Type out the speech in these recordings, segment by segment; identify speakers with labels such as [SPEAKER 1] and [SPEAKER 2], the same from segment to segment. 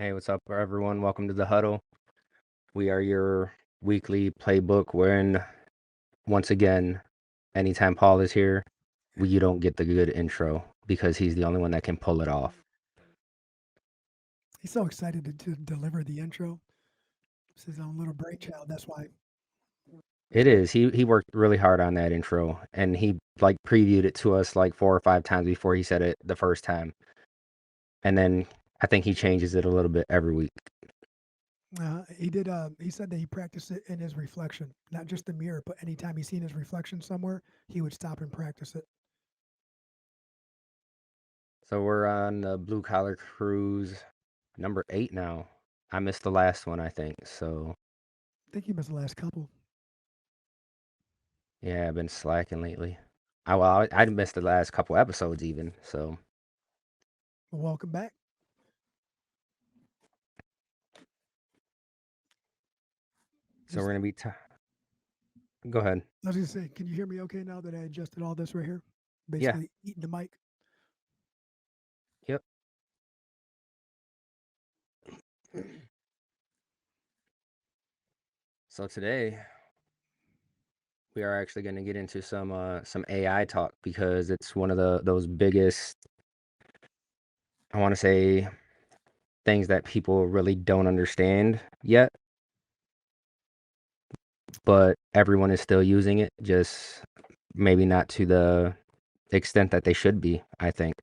[SPEAKER 1] Hey, what's up, everyone? Welcome to the Huddle. We are your weekly playbook wherein, once again, anytime Paul is here, you don't get the good intro because he's the only one that can pull it off.
[SPEAKER 2] He's so excited to deliver the intro. It's his own little brainchild. That's why.
[SPEAKER 1] It is. He worked really hard on that intro, and he like previewed it to us like 4 or 5 times before he said it the first time. And then I think he changes it a little bit every week.
[SPEAKER 2] He did. He said that he practiced it in his reflection, not just the mirror, but anytime he seen his reflection somewhere, he would stop and practice it.
[SPEAKER 1] So we're on the blue collar cruise number 8 now. I missed the last one, I think. So
[SPEAKER 2] I think he missed the last couple.
[SPEAKER 1] yeah, I've been slacking lately. I missed the last couple episodes even. So
[SPEAKER 2] Well, welcome back.
[SPEAKER 1] we're
[SPEAKER 2] Just,
[SPEAKER 1] gonna be. Go ahead.
[SPEAKER 2] I was gonna say, can you hear me okay now that I adjusted all this right here?
[SPEAKER 1] Yeah.
[SPEAKER 2] Basically, eating the mic.
[SPEAKER 1] Yep. So today we are actually going to get into some AI talk because it's one of those biggest, I want to say, things that people really don't understand yet, but everyone is still using it, just maybe not to the extent that they should be, I think.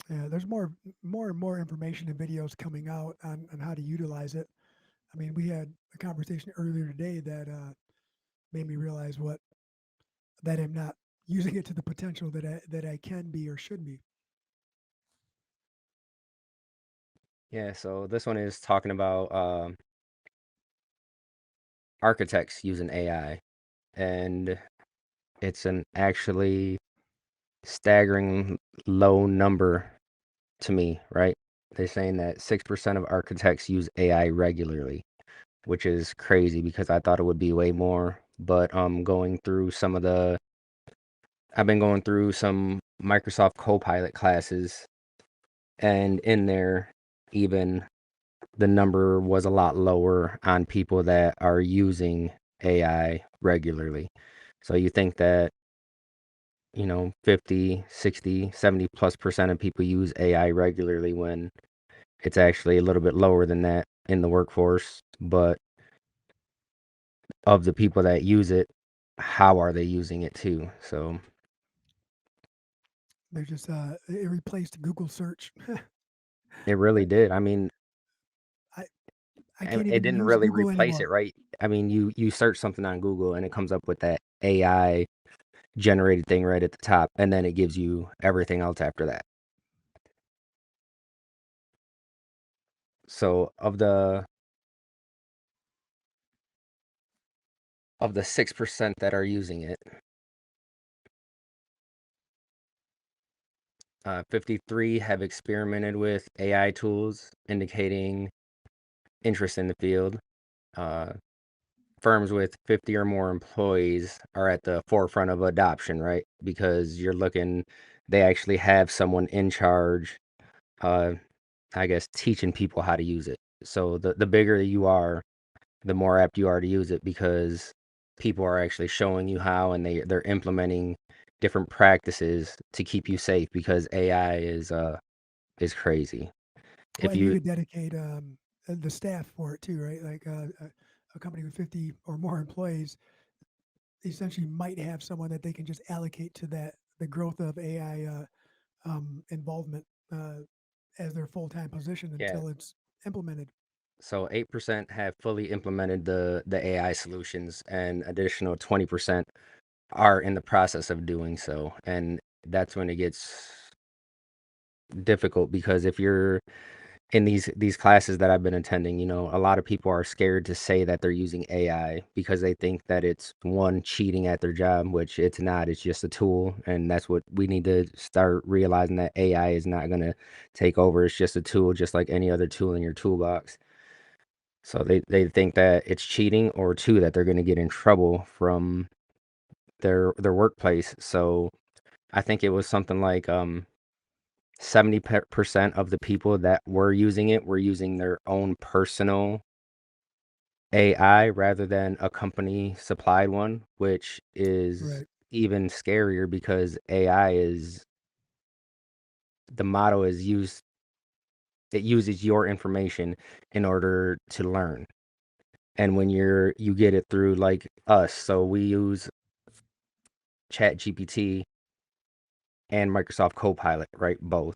[SPEAKER 2] Yeah, there's more and more information and videos coming out on how to utilize it. I mean, we had a conversation earlier today that made me realize what that I'm not using it to the potential that I can be or should be.
[SPEAKER 1] Yeah, so this one is talking about architects using AI, and it's an actually staggering low number to me, right? They're saying that 6% of architects use AI regularly, which is crazy because I thought it would be way more. But going through I've been going through some Microsoft Copilot classes, and in there, even the number was a lot lower on people that are using AI regularly. So you think that 50, 60, 70+% of people use AI regularly when it's actually a little bit lower than that in the workforce. But of the people that use it, how are they using it too? So
[SPEAKER 2] They're just it replaced Google search.
[SPEAKER 1] it really did. I mean,
[SPEAKER 2] I I can't
[SPEAKER 1] it
[SPEAKER 2] even
[SPEAKER 1] didn't
[SPEAKER 2] use
[SPEAKER 1] really
[SPEAKER 2] Google
[SPEAKER 1] replace it,
[SPEAKER 2] anymore.
[SPEAKER 1] right? I mean, you search something on Google and it comes up with that AI generated thing right at the top, and then it gives you everything else after that. So of the 6% that are using it, 53 have experimented with AI tools, indicating interest in the field. Uh, Firms with 50 or more employees are at the forefront of adoption, right? Because they actually have someone in charge, uh, I guess, teaching people how to use it. So the bigger you are, the more apt you are to use it because people are actually showing you how, and they're implementing different practices to keep you safe because AI is crazy.
[SPEAKER 2] Well,
[SPEAKER 1] If
[SPEAKER 2] and you
[SPEAKER 1] you
[SPEAKER 2] could dedicate the staff for it too, right? Like a company with 50 or more employees essentially might have someone that they can just allocate to that the growth of AI involvement as their full time position
[SPEAKER 1] Yeah,
[SPEAKER 2] until it's implemented.
[SPEAKER 1] so 8% have fully implemented the AI solutions, and additional 20% are in the process of doing so. And that's when it gets difficult because if you're in these classes that I've been attending, a lot of people are scared to say that they're using AI because they think that it's one cheating at their job, which it's not. It's just a tool, and that's what we need to start realizing, that AI is not going to take over. It's just a tool, just like any other tool in your toolbox. So they think that it's cheating, or two, that they're going to get in trouble from their workplace. So I think it was something like 70% of the people that were using it were using their own personal AI rather than a company supplied one, which is
[SPEAKER 2] Right.
[SPEAKER 1] even scarier because AI is the model is used, it uses your information in order to learn. And when you get it through like us, so we use Chat GPT and Microsoft Copilot, right? Both.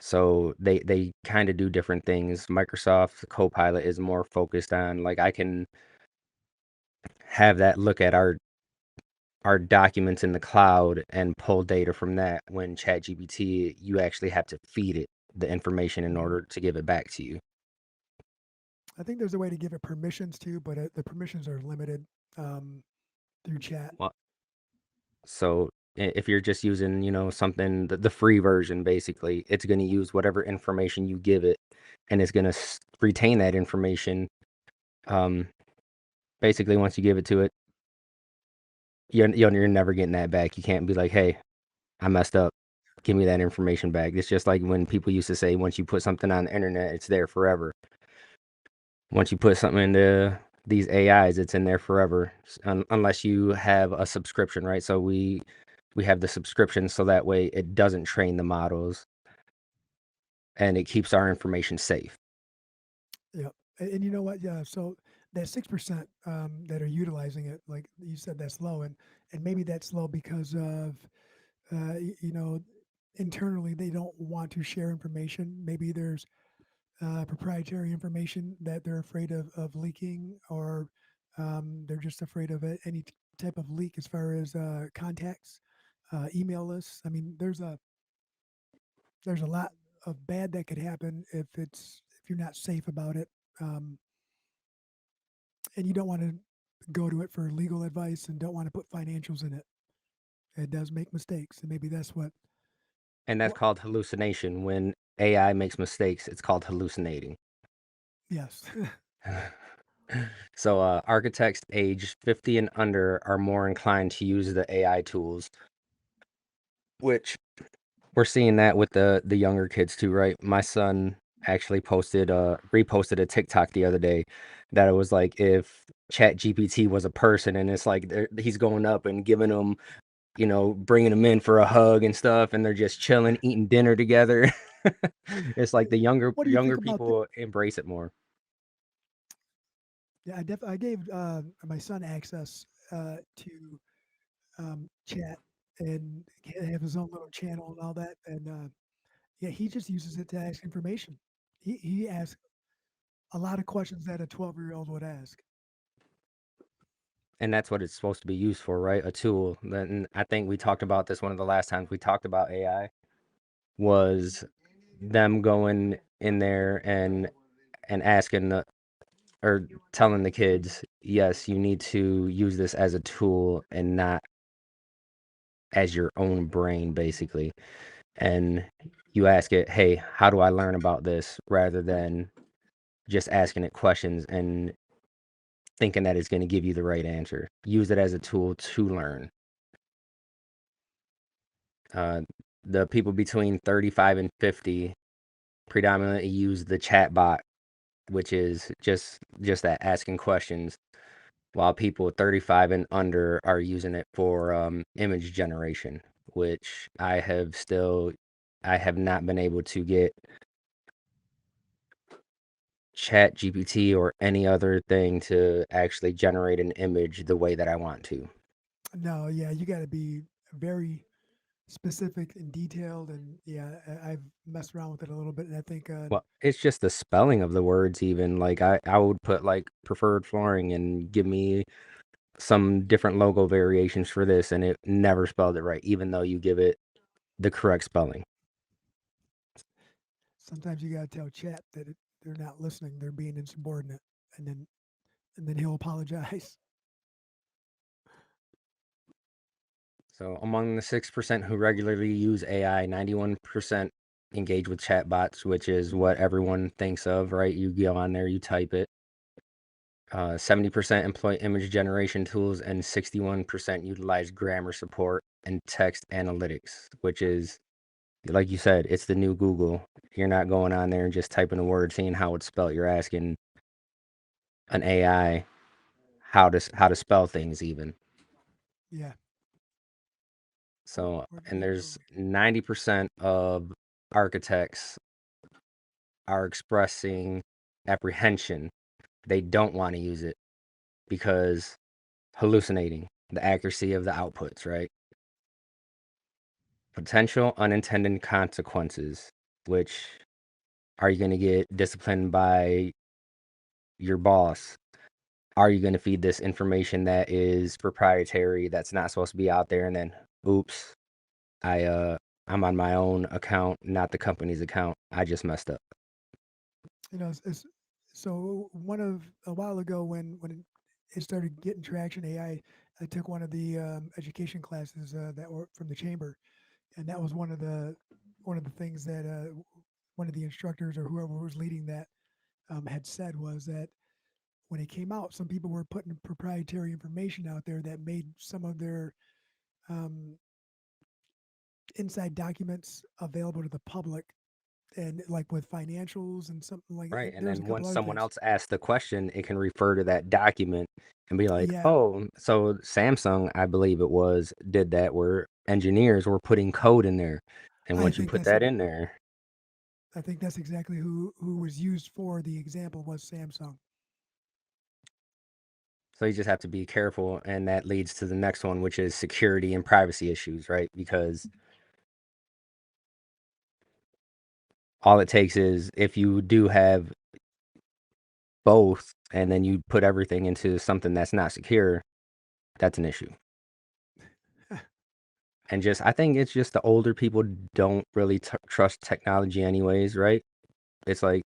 [SPEAKER 1] So they kind of do different things. Microsoft Copilot is more focused on like I can have that look at our documents in the cloud and pull data from that. When ChatGPT, you actually have to feed it the information in
[SPEAKER 2] Mhm.
[SPEAKER 1] order to give it back to you.
[SPEAKER 2] I think there's a way to give it permissions too, but the permissions are limited um, through chat.
[SPEAKER 1] Well, so if you're just using, something the free version, basically, it's going to use whatever information you give it, and it's going to retain that information. Um, Basically, once you give it to it, you're never getting that back. You can't be like, hey, I messed up. Give me that information back. It's just like when people used to say, once you put something on the internet, it's there forever. Once you put something into these AIs, it's in there forever, unless you have a subscription, right? So we have the subscription so that way it doesn't train the models and it keeps our information safe.
[SPEAKER 2] Yeah, and you know what? Yeah, so that 6% that are utilizing it, like you said, that's low, and maybe that's low because of you know internally they don't want to share information. Maybe there's proprietary information that they're afraid of leaking, or they're just afraid of any type of leak as far as contacts, email lists. I mean, there's a lot of bad that could happen if you're not safe about it, um, and you don't want to go to it for legal advice and don't want to put financials in it. It does make mistakes, and maybe that's
[SPEAKER 1] And that's
[SPEAKER 2] what
[SPEAKER 1] called hallucination. When AI makes mistakes, it's called hallucinating.
[SPEAKER 2] yes.
[SPEAKER 1] So architects aged 50 and under are more inclined to use the AI tools, which we're seeing that with the younger kids too, right? My son actually reposted a TikTok the other day that it was like if Chat GPT was a person, and it's like he's going up and giving them, bringing them in for a hug and stuff, and they're just chilling, eating dinner together. It's like the younger
[SPEAKER 2] What do you think
[SPEAKER 1] younger
[SPEAKER 2] about the?
[SPEAKER 1] people embrace it more.
[SPEAKER 2] Yeah, I gave my son access to chat and have his own little channel and all that. And yeah, he just uses it to ask information. He asks a lot of questions that a 12-year-old would ask.
[SPEAKER 1] And that's what it's supposed to be used for, right? A tool. Then I think we talked about this one of the last times we talked about AI was them going in there and asking or telling the kids, yes, you need to use this as a tool and not as your own brain, basically. And you ask it, hey, how do I learn about this, rather than just asking it questions and thinking that it's going to give you the right answer. Use it as a tool to learn. Uh, the people between 35 and 50 predominantly use the chat bot, which is just that, asking questions, while people 35 and under are using it for image generation, which I have not been able to get Chat GPT or any other thing to actually generate an image the way that I want to.
[SPEAKER 2] No, yeah, you got to be very specific and detailed. And yeah, I've messed around with it a little bit, and I think
[SPEAKER 1] Well, it's just the spelling of the words even. Like I would put like preferred flooring and give me some different logo variations for this, and it never spelled it right, even though you give it the correct spelling.
[SPEAKER 2] sometimes you got to tell chat that they're not listening; they're being insubordinate, and then he'll apologize.
[SPEAKER 1] So among the 6% who regularly use AI, 91% engage with chatbots, which is what everyone thinks of, right? You go on there, you type it. 70% employ image generation tools, and 61% utilize grammar support and text analytics, which is Like you said, it's the new Google. You're not going on there and just typing a word, seeing how it's spelled. You're asking an AI how to spell things even.
[SPEAKER 2] Yeah. Oh,
[SPEAKER 1] So,
[SPEAKER 2] where did
[SPEAKER 1] and
[SPEAKER 2] that go?
[SPEAKER 1] there's 90% of architects are expressing apprehension. They don't want to use it because hallucinating the accuracy of the outputs, right? Potential unintended consequences, which are you going to get disciplined by your boss? Are you going to feed this information that is proprietary that's not supposed to be out there and then oops, I I'm on my own account, not the company's account. I just messed up.
[SPEAKER 2] So one of a while ago it started getting traction, I took one of the education classes that were from the chamber, and that was one of the things that one of the instructors or whoever was leading that had said was that when it came out, some people were putting proprietary information out there that made some of their um, inside documents available to the public, and like with financials and something like
[SPEAKER 1] Right. And
[SPEAKER 2] there's a
[SPEAKER 1] then
[SPEAKER 2] couple
[SPEAKER 1] once
[SPEAKER 2] other
[SPEAKER 1] someone
[SPEAKER 2] things.
[SPEAKER 1] else asks the question, it can refer to that document and be like,
[SPEAKER 2] Yeah,
[SPEAKER 1] oh, so Samsung, I believe it was, did that where engineers were putting code in there. And
[SPEAKER 2] I
[SPEAKER 1] once you
[SPEAKER 2] think
[SPEAKER 1] put
[SPEAKER 2] that's
[SPEAKER 1] that in there,
[SPEAKER 2] I think that's exactly who was used for the example was Samsung.
[SPEAKER 1] so you just have to be careful. And that leads to the next one, which is security and privacy issues, right? Because all it takes is if you do have both and then you put everything into something that's not secure, that's an issue. And just, I think it's just the older people don't really trust technology, anyways, right? It's like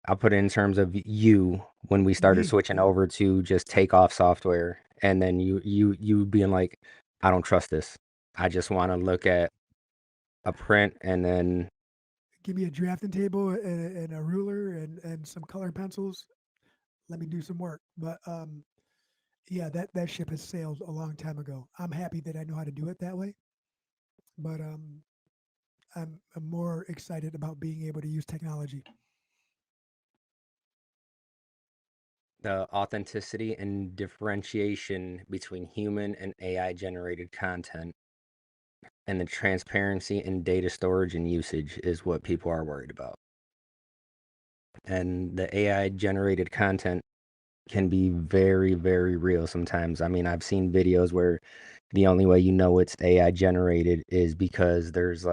[SPEAKER 1] I'll put it in terms of you when we started
[SPEAKER 2] Me,
[SPEAKER 1] switching over to just take off software, and then you being like, I don't trust this. I just want to look at a print, and then
[SPEAKER 2] give me a drafting table and a ruler and some colored pencils. Let me do some work. But yeah, that ship has sailed a long time ago. I'm happy that I know how to do it that way. But I'm more excited about being able to use technology.
[SPEAKER 1] the authenticity and differentiation between human and AI generated content and the transparency in data storage and usage is what people are worried about. And the AI generated content can be very, very real sometimes. I mean, I've seen videos where the only way you know it's AI generated is because there's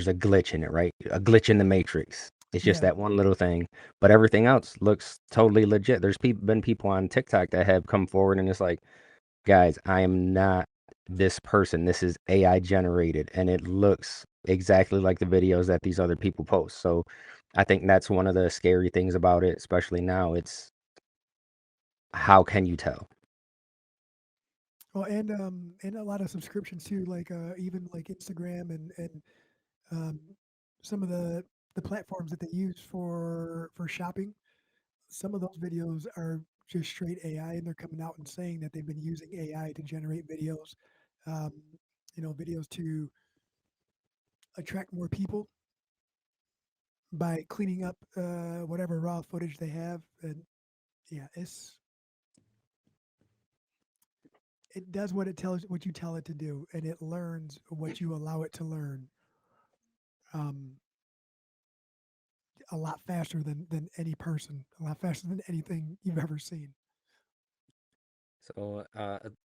[SPEAKER 1] a glitch in it, right? A glitch in the matrix. It's just
[SPEAKER 2] Yeah,
[SPEAKER 1] that one little thing, but everything else looks totally legit. There's been people on TikTok that have come forward and it's like, guys, I am not this person. This is AI generated, and it looks exactly like the videos that these other people post. So I think that's one of the scary things about it, especially now. It's how can you tell?
[SPEAKER 2] well, and a lot of subscriptions too, like even like Instagram and um, some of the platforms that they use for shopping. Some of those videos are just straight AI, and they're coming out and saying that they've been using AI to generate videos, um, videos to attract more people by cleaning up whatever raw footage they have. And yeah, it does what you tell it to do, and it learns what you allow it to learn. Um, a lot faster than any person, a lot faster than anything you've ever seen.
[SPEAKER 1] So,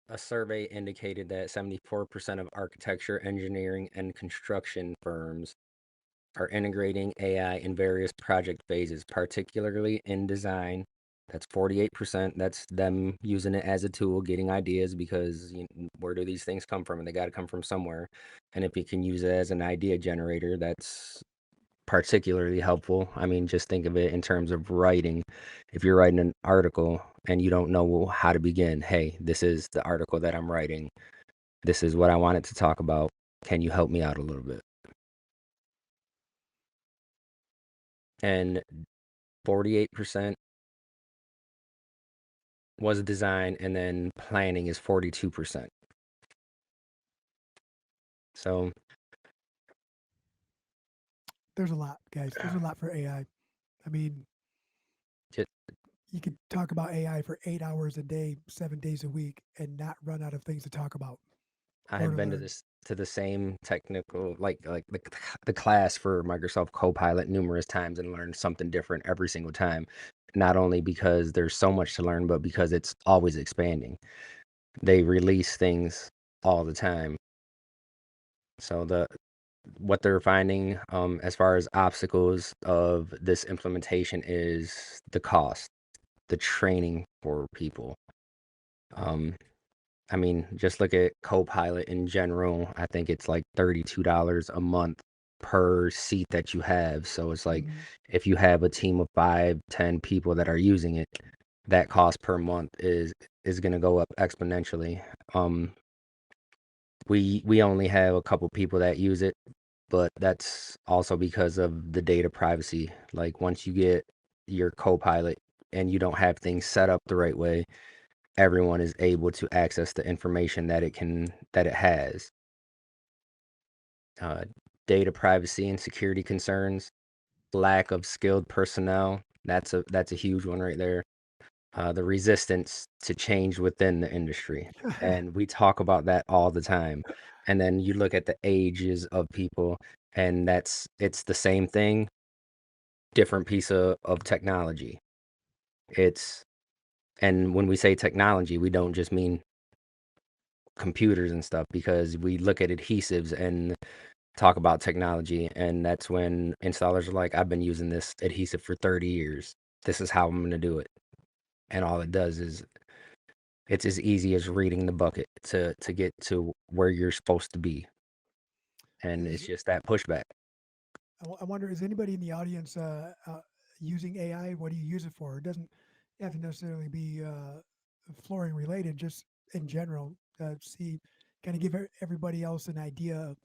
[SPEAKER 1] a survey indicated that 74% of architecture, engineering, and construction firms are integrating AI in various project phases, particularly in design. That's 48%. That's them using it as a tool, getting ideas because where do these things come from? And they got to come from somewhere. And if you can use it as an idea generator, that's particularly helpful. I mean, just think of it in terms of writing. If you're writing an article and you don't know how to begin, hey, this is the article that I'm writing. This is what I wanted to talk about. Can you help me out a little bit? And 48% was design, and then planning is 42%. So
[SPEAKER 2] There's a lot, guys. There's a lot for AI. I mean,
[SPEAKER 1] just,
[SPEAKER 2] you could talk about AI for 8 hours a day, 7 days a week, and not run out of things to talk about
[SPEAKER 1] I
[SPEAKER 2] or
[SPEAKER 1] have
[SPEAKER 2] to
[SPEAKER 1] been to
[SPEAKER 2] learn.
[SPEAKER 1] this to the same technical like the class for Microsoft Copilot numerous times and learned something different every single time. Not only because there's so much to learn, but because it's always expanding. They release things all the time. So what they're finding as far as obstacles of this implementation is the cost, the training for people. Um, I mean, just look at Copilot in general. I think it's like $32 a month per seat that you have. So it's like
[SPEAKER 2] Mhm.
[SPEAKER 1] if you have a team of 5, 10 people that are using it, that cost per month is going to go up exponentially. Um, we only have a couple people that use it, but that's also because of the data privacy. Like once you get your Copilot and you don't have things set up the right way, everyone is able to access the information that it has. Uh, Data privacy and security concerns, lack of skilled personnel. That's a huge one right there. The resistance to change within the industry, and we talk about that all the time. And then you look at the ages of people, and it's the same thing, different piece of technology. It's and when we say technology, we don't just mean computers and stuff because we look at adhesives and talk about technology, and that's when installers are like, I've been using this adhesive for 30 years. This is how I'm going to do it. And all it does is it's as easy as reading the bucket to get to where you're supposed to be. And it's
[SPEAKER 2] Is
[SPEAKER 1] just that pushback.
[SPEAKER 2] I wonder, is anybody in the audience using AI? What do you use it for? It doesn't have to necessarily be flooring related, just in general. See, kind of give everybody else an idea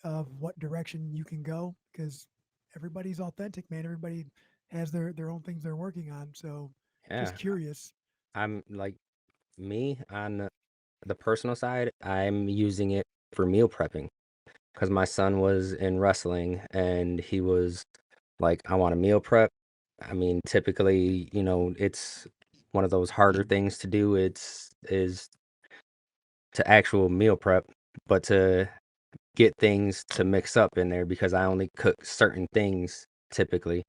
[SPEAKER 2] of what direction you can go because everybody's authentic, man. Everybody has their own things they're working on. So just
[SPEAKER 1] Yeah.
[SPEAKER 2] curious.
[SPEAKER 1] I'm like me on the personal side, I'm using it for meal prepping because my son was in wrestling and he was like, I want a meal prep. I mean, typically, it's one of those harder things to do. Is to actual meal prep, but to get things to mix up in there because I only cook certain things typically.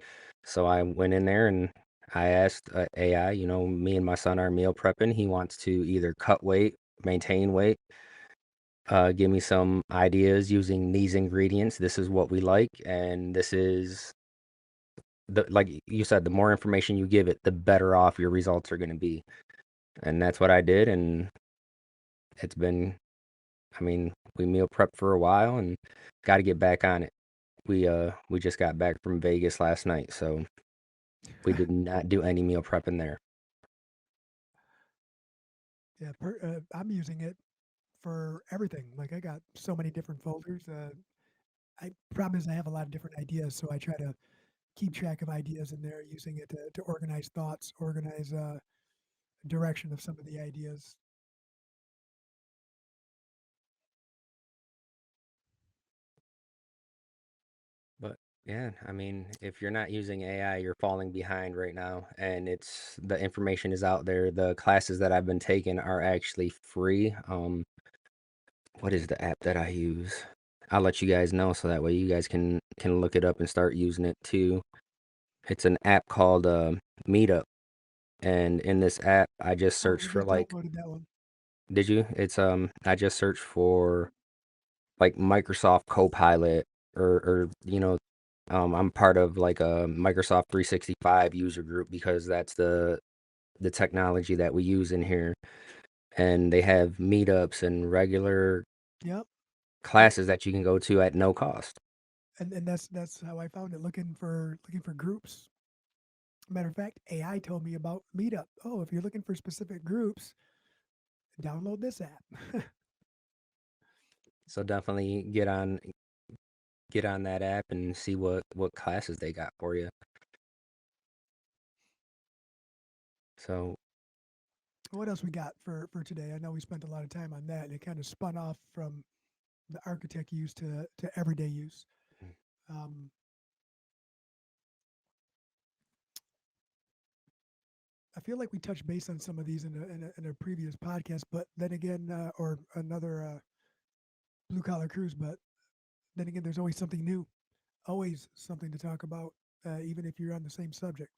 [SPEAKER 1] So I went in there and I asked AI, me and my son are meal prepping. He wants to either cut weight, maintain weight, give me some ideas using these ingredients. This is what we like, and this is like you said, the more information you give it, the better off your results are going to be. And that's what I did, and it's been, I mean, we meal prepped for a while and got to get back on it. We just got back from Vegas last night, so we did not do any meal prep in there.
[SPEAKER 2] Yeah, I'm using it for everything. Like I got so many different folders. I problem is I have a lot of different ideas, so I try to keep track of ideas in there, using it to organize thoughts, organize direction of some of the ideas.
[SPEAKER 1] But yeah, I mean, if you're not using AI, you're falling behind right now, and it's the information is out there. The classes that I've been taking are actually free. What is the app that I use? I'll let you guys know so that way you guys can look it up and start using it too. It's an app called Meetup, and in this app, I just
[SPEAKER 2] Oh,
[SPEAKER 1] searched
[SPEAKER 2] I
[SPEAKER 1] for
[SPEAKER 2] just
[SPEAKER 1] like,
[SPEAKER 2] downloaded that one.
[SPEAKER 1] did you? It's I just searched for like Microsoft Copilot or I'm part of like a Microsoft 365 user group because that's the technology that we use in here, and they have meetups and regular
[SPEAKER 2] Yep, yep.
[SPEAKER 1] classes that you can go to at no cost.
[SPEAKER 2] And that's how I found it. Looking for groups. Matter of fact, AI told me about Meetup. Oh, if you're looking for specific groups, download this app.
[SPEAKER 1] So definitely get on that app and see what classes they got for you. So
[SPEAKER 2] What else we got for today? I know we spent a lot of time on that, and it kind of spun off from the architect used to everyday use. Um, I feel like we touched base on some of these in a previous podcast, but then again, or another blue collar cruise. But then again, there's always something new, always something to talk about, even if you're on the same subject.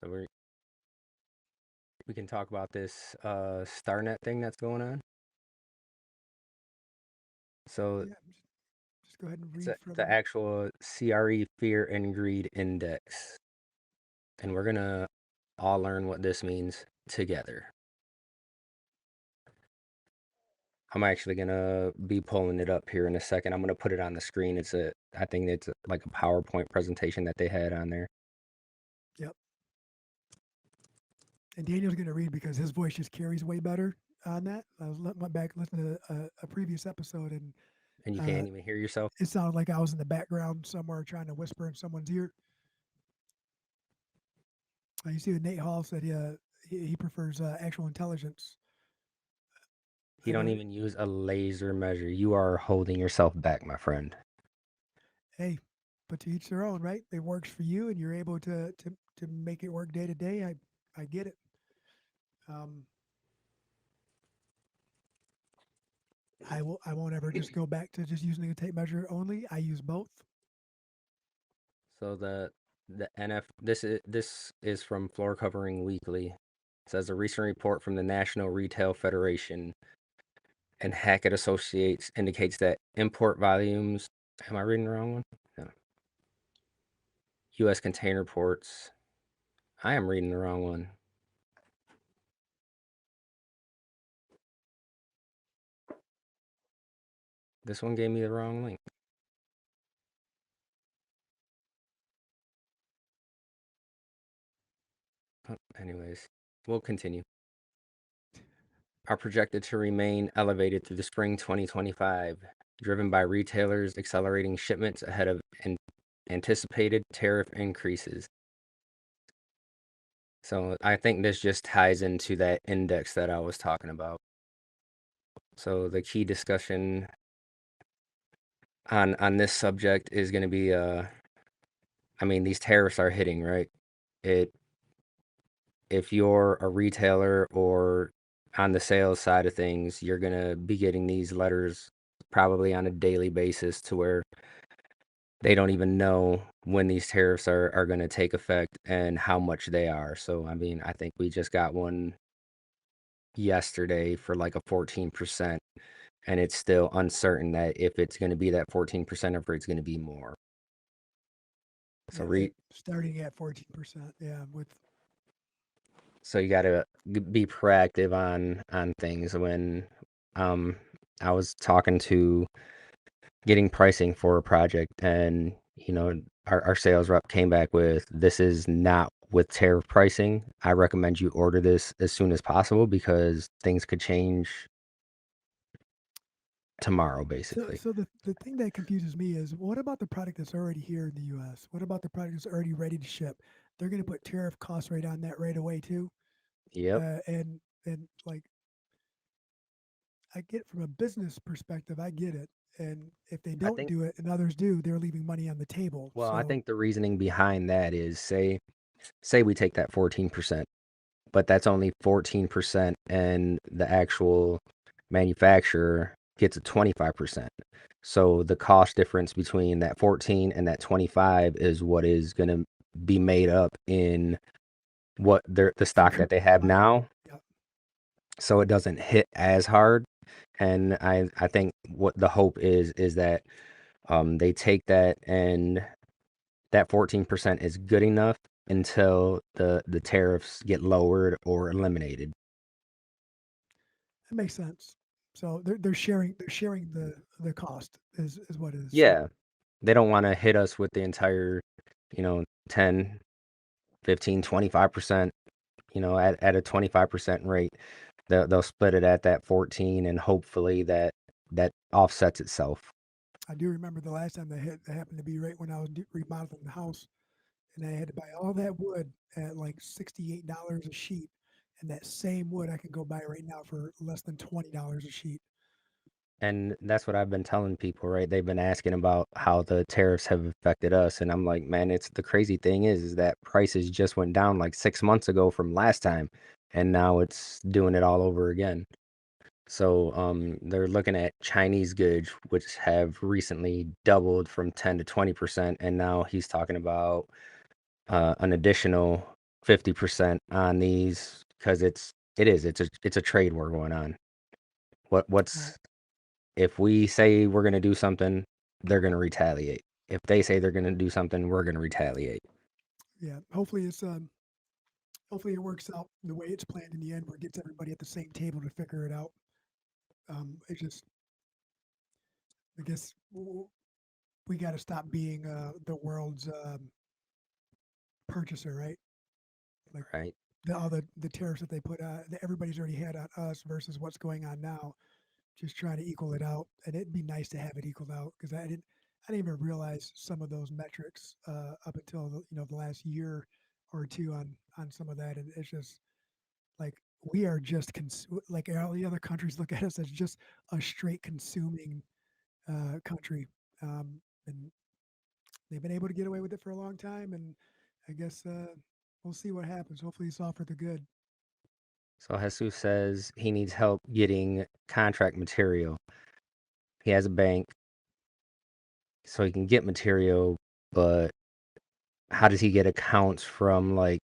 [SPEAKER 1] So we can talk about this StarNet thing that's going on. So
[SPEAKER 2] Yeah, just go ahead and
[SPEAKER 1] it's
[SPEAKER 2] read
[SPEAKER 1] the
[SPEAKER 2] from.
[SPEAKER 1] actual CRE Fear and Greed Index, and we're gonna all learn what this means together. I'm actually gonna be pulling it up here in a second. I'm gonna put it on the screen. I think it's like a PowerPoint presentation that they had on there.
[SPEAKER 2] Yep. And Daniel's going to read because his voice just carries way better on that. I was went back and listened to a previous episode, and
[SPEAKER 1] And you
[SPEAKER 2] uh,
[SPEAKER 1] can't even hear yourself.
[SPEAKER 2] it sounded like I was in the background somewhere trying to whisper in someone's ear. You see, Nate Hall said he prefers actual intelligence.
[SPEAKER 1] You
[SPEAKER 2] I
[SPEAKER 1] don't
[SPEAKER 2] go,
[SPEAKER 1] even use a laser measure. You are holding yourself back, my friend.
[SPEAKER 2] hey, but to each their own, right? It works for you, and you're able to make it work day to day. I get it. Um, I won't ever just go back to just using a tape measure only. I use both.
[SPEAKER 1] So the NF this is from Floor Covering Weekly. It says a recent report from the National Retail Federation and Hackett Associates indicates that import volumes. Am I reading the wrong one? No. U.S. container ports. I am reading the wrong one. This one gave me the wrong link. Anyways, we'll continue. Are projected to remain elevated through the spring 2025, driven by retailers accelerating shipments ahead of anticipated tariff increases. So I think this just ties into that index that I was talking about. So the key discussion on this subject is going to be I mean these tariffs are hitting, right? It if you're a retailer or on the sales side of things, you're going to be getting these letters probably on a daily basis to where they don't even know when these tariffs are going to take effect and how much they are. So, I mean, I think we just got one yesterday for like a 14%, and it's still uncertain that if it's going to be that 14% or if it's going to be more. So,
[SPEAKER 2] Yeah, starting at 14%. Yeah, with
[SPEAKER 1] so you got to be proactive on things. When um, I was talking to getting pricing for a project, and our sales rep came back with, this is not with tariff pricing. I recommend you order this as soon as possible because things could change tomorrow,
[SPEAKER 2] so
[SPEAKER 1] basically.
[SPEAKER 2] so the thing that confuses me is what about the product that's already here in the U.S.? What about the product that's already ready to ship? They're going to put tariff cost rate on that right away too.
[SPEAKER 1] Yep.
[SPEAKER 2] And like I get from a business perspective, I get it. And if they
[SPEAKER 1] I
[SPEAKER 2] don't
[SPEAKER 1] think,
[SPEAKER 2] do it and others do, they're leaving money on the table.
[SPEAKER 1] well, I
[SPEAKER 2] So
[SPEAKER 1] think the reasoning behind that is, say we take that 14%, but that's only 14% and the actual manufacturer gets a 25%. So the cost difference between that 14 and that 25 is what is going to be made up in the stock
[SPEAKER 2] future
[SPEAKER 1] that they have
[SPEAKER 2] buying.
[SPEAKER 1] now.
[SPEAKER 2] Yeah,
[SPEAKER 1] So it doesn't hit as hard. And I think what the hope is that they take that, and that 14% is good enough until the tariffs get lowered or eliminated.
[SPEAKER 2] that makes sense. So they're sharing the cost is what it is. So
[SPEAKER 1] Yeah. They don't want to hit us with the entire, 10, 15, 25%, at a 25% rate. They'll split it at that 14, and hopefully that offsets itself.
[SPEAKER 2] I do remember the last time that happened to be right when I was remodeling the house, and I had to buy all that wood at like $68 a sheet And that same wood I can go buy right now for less than $20 a sheet.
[SPEAKER 1] And that's what I've been telling people, right? They've been asking about how the tariffs have affected us, and I'm like, man, it's the crazy thing is that prices just went down like 6 months ago from last time, and now it's doing it all over again. So they're looking at Chinese goods, which have recently doubled from 10 to 20%, and now he's talking about an additional 50% on these because it's a trade war going on.
[SPEAKER 2] Well,
[SPEAKER 1] What's if we say we're going to do something, they're going to retaliate. If they say they're going to do something, we're going to retaliate.
[SPEAKER 2] yeah. Hopefully it works out the way it's planned in the end, where it gets everybody at the same table to figure it out. It's just, I guess, we got to stop being the world's purchaser, right? Like
[SPEAKER 1] Right?
[SPEAKER 2] all the tariffs that they put that everybody's already had on us versus what's going on now. Just trying to equal it out, and it'd be nice to have it equaled out because I didn't even realize some of those metrics up until the last year or two on some of that, and it's just like we are just like all the other countries look at us as just a straight consuming country, and they've been able to get away with it for a long time, and I guess we'll see what happens. Hopefully, it's all for the good.
[SPEAKER 1] So Jesus says he needs help getting contract material. He has a bank, so he can get material, but how does he get accounts from like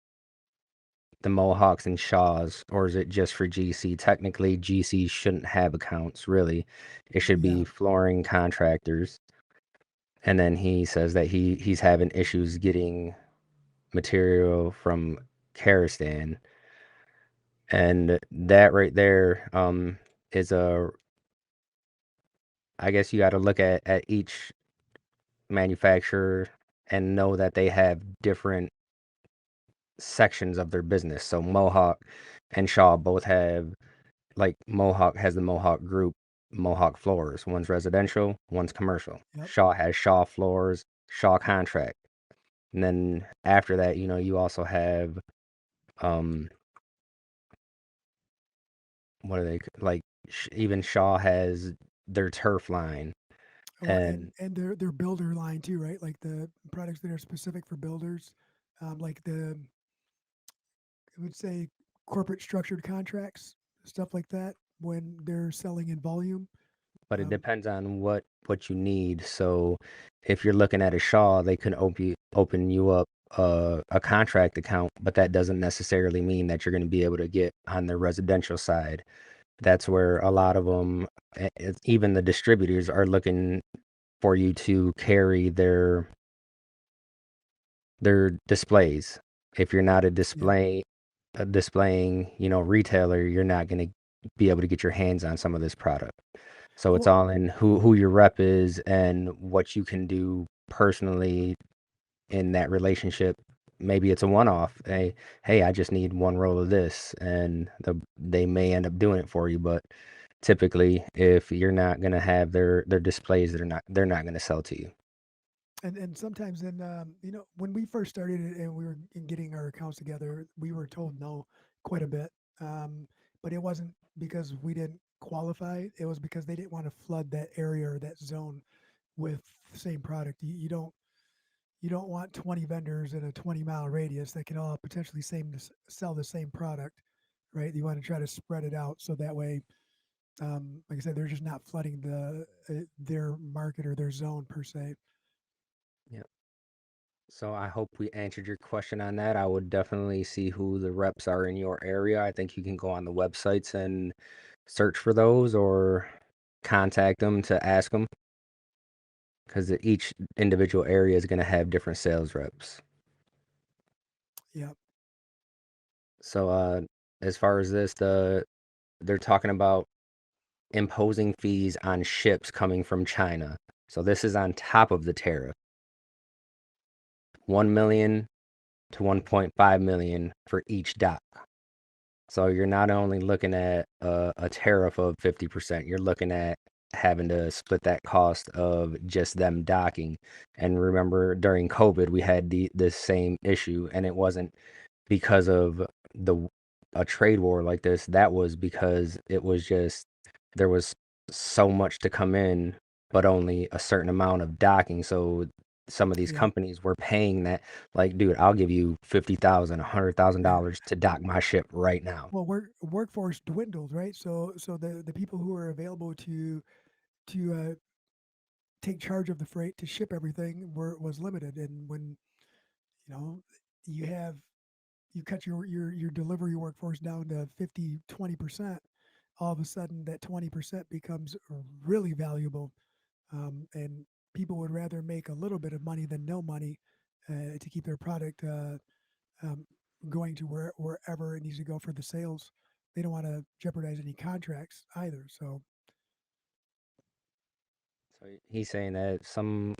[SPEAKER 1] the Mohawks and Shaws, or is it just for GC? Technically, GC shouldn't have accounts, really. It should
[SPEAKER 2] Yeah,
[SPEAKER 1] be flooring contractors. And then he says that he's having issues getting material from Karistan. And that right there is a I guess you got to look at each manufacturer and know that they have different sections of their business. So Mohawk and Shaw both have like Mohawk has the Mohawk Group, Mohawk Floors. One's residential, one's commercial.
[SPEAKER 2] yep.
[SPEAKER 1] Shaw has Shaw Floors, Shaw Contract. And then after that, you also have um what are they like even Shaw has their turf line
[SPEAKER 2] Oh,
[SPEAKER 1] and
[SPEAKER 2] and their builder line too, right? Like the products that are specific for builders, like I would say corporate structured contracts, stuff like that. When they're selling in volume,
[SPEAKER 1] but it
[SPEAKER 2] um,
[SPEAKER 1] depends on what you need. So if you're looking at a Shaw, they can open you up a contract account, but that doesn't necessarily mean that you're going to be able to get on the residential side. That's where a lot of them, even the distributors, are looking for you to carry their displays. If you're not
[SPEAKER 2] yep.
[SPEAKER 1] a displaying, retailer, you're not going to be able to get your hands on some of this product. So it's
[SPEAKER 2] Well,
[SPEAKER 1] all in who your rep is and what you can do personally in that relationship. Maybe it's a one-off. Hey, I just need one roll of this, and they may end up doing it for you. But typically, if you're not gonna have their displays, they're not gonna sell to you.
[SPEAKER 2] and sometimes then when we first started it and we were getting our accounts together, we were told no quite a bit, but it wasn't because we didn't qualify. It was because they didn't want to flood that area or that zone with the same product. You don't want 20 vendors in a 20-mile radius that can all potentially sell the same product, right? You want to try to spread it out so that way, like I said, they're just not flooding their market or their zone per se.
[SPEAKER 1] Yeah. So I hope we answered your question on that. I would definitely see who the reps are in your area. I think you can go on the websites and search for those or contact them to ask them because each individual area is going to have different sales reps.
[SPEAKER 2] Yeah.
[SPEAKER 1] So as far as this, they're talking about imposing fees on ships coming from China. So this is on top of the tariff, 1 million to 1.5 million for each dock. So you're not only looking at a tariff of 50%, you're looking at having to split that cost of just them docking. And remember, during COVID, we had this same issue, and it wasn't because of the a trade war like this, that was because it was just there was so much to come in, but only a certain amount of docking. So some of these
[SPEAKER 2] Yeah.
[SPEAKER 1] companies were paying that, like, dude, I'll give you 50,000, $100,000 to dock my ship right now.
[SPEAKER 2] Well, workforce dwindled, right? So the people who are available to take charge of the freight to ship everything was limited, and when you know you have you cut your delivery workforce down to 50-20%, all of a sudden that 20% becomes really valuable, and people would rather make a little bit of money than no money to keep their product um, going to wherever it needs to go for the sales. They don't want to jeopardize any contracts either. So
[SPEAKER 1] So he's saying that some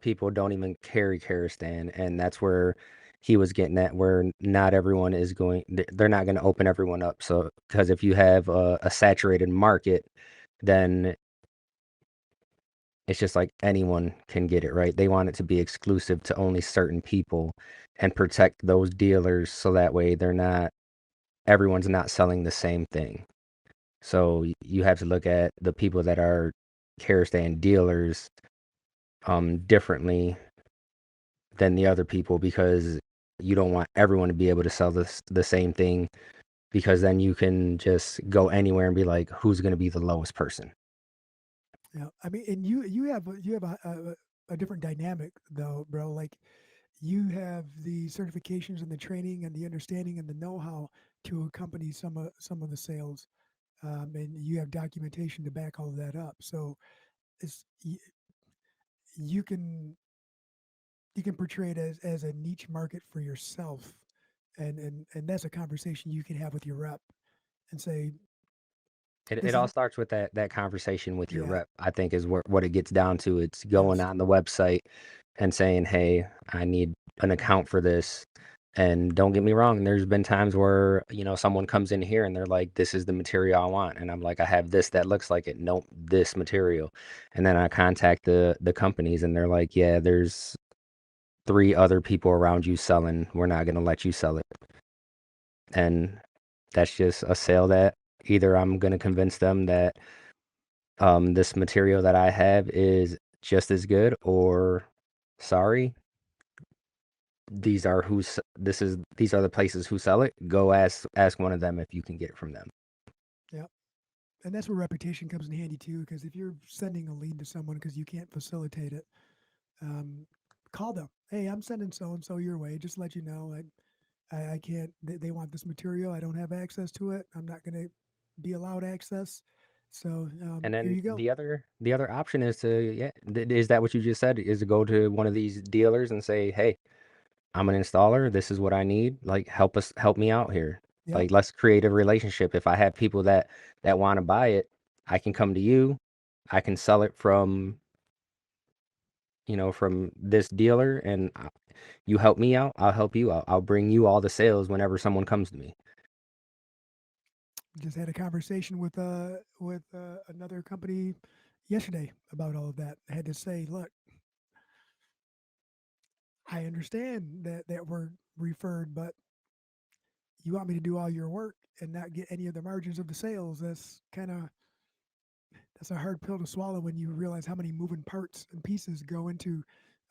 [SPEAKER 1] people don't even carry Karistan, and that's where he was getting at, where not everyone is going, they're not going to open everyone up. So, because if you have a saturated market, then it's just like anyone can get it, right? They want it to be exclusive to only certain people and protect those dealers so that way everyone's not selling the same thing. So you have to look at the people that are Karistan dealers differently than the other people, because you don't want everyone to be able to sell the same thing, because then you can just go anywhere and be like, who's going to be the lowest person?
[SPEAKER 2] yeah, I mean, and you have a different dynamic though, bro. Like you have the certifications and the training and the understanding and the know-how to accompany some of the sales, and you have documentation to back all of that up. So it's you can you can portray it as a niche market for yourself, and that's a conversation you can have with your rep and say,
[SPEAKER 1] It
[SPEAKER 2] this is
[SPEAKER 1] all starts with that conversation with your
[SPEAKER 2] yeah,
[SPEAKER 1] rep, I think, is what it gets down to. It's going
[SPEAKER 2] yes,
[SPEAKER 1] on the website and saying, hey, I need an account for this. And don't get me wrong, there's been times where, someone comes in here and they're like, this is the material I want. And I'm like, I have this that looks like it. Nope, this material. And then I contact the companies and they're like, yeah, there's three other people around you selling. We're not going to let you sell it. And that's just a sale that either I'm going to convince them that this material that I have is just as good, or sorry, these are the places who sell it. Go ask one of them if you can get it from them.
[SPEAKER 2] yeah. And that's where reputation comes in handy too, because if you're sending a lead to someone because you can't facilitate it, um, call them. Hey, I'm sending so and so your way. Just let you know, I can't. They want this material. I don't have access to it. I'm not going to be allowed access. So
[SPEAKER 1] And
[SPEAKER 2] here
[SPEAKER 1] then
[SPEAKER 2] you go.
[SPEAKER 1] the other option is to, yeah, is that what you just said? Is to go to one of these dealers and say, hey, I'm an installer. This is what I need. Like, help me out here.
[SPEAKER 2] Yep.
[SPEAKER 1] Like, let's create a relationship. If I have people that want to buy it, I can come to you. I can sell it from this dealer, and you help me out, I'll help you out. I'll bring you all the sales whenever someone comes to me.
[SPEAKER 2] Just had a conversation with another company yesterday about all of that. I had to say, look, I understand that we're referred, but you want me to do all your work and not get any of the margins of the sales. That's a hard pill to swallow when you realize how many moving parts and pieces go into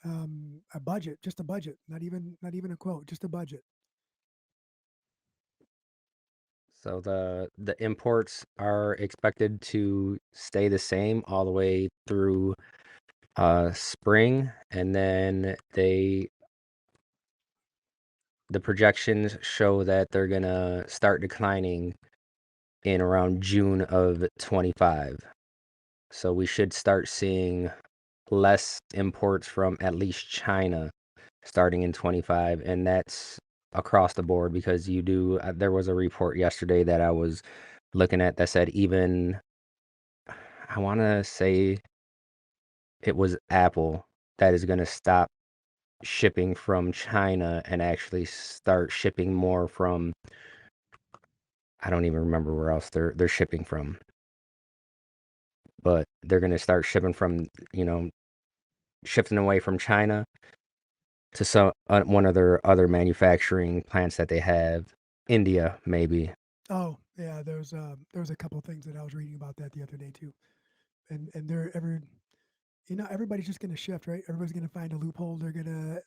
[SPEAKER 2] a budget, just a budget, not even a quote, just a budget.
[SPEAKER 1] So the imports are expected to stay the same all the way through spring, and then the projections show that they're gonna start declining in around June of 25. So we should start seeing less imports from at least China starting in 25, and that's across the board, because there was a report yesterday that I was looking at that said, even I want to say it was Apple that is going to stop shipping from China and actually start shipping more from, I don't even remember where else they're shipping from, but they're going to start shipping from, shifting away from China to some one of their other manufacturing plants that they have. India, maybe.
[SPEAKER 2] Oh, yeah, there was a couple things that I was reading about that the other day too. And they're everybody's just going to shift, right? Everybody's going to find a loophole. They're going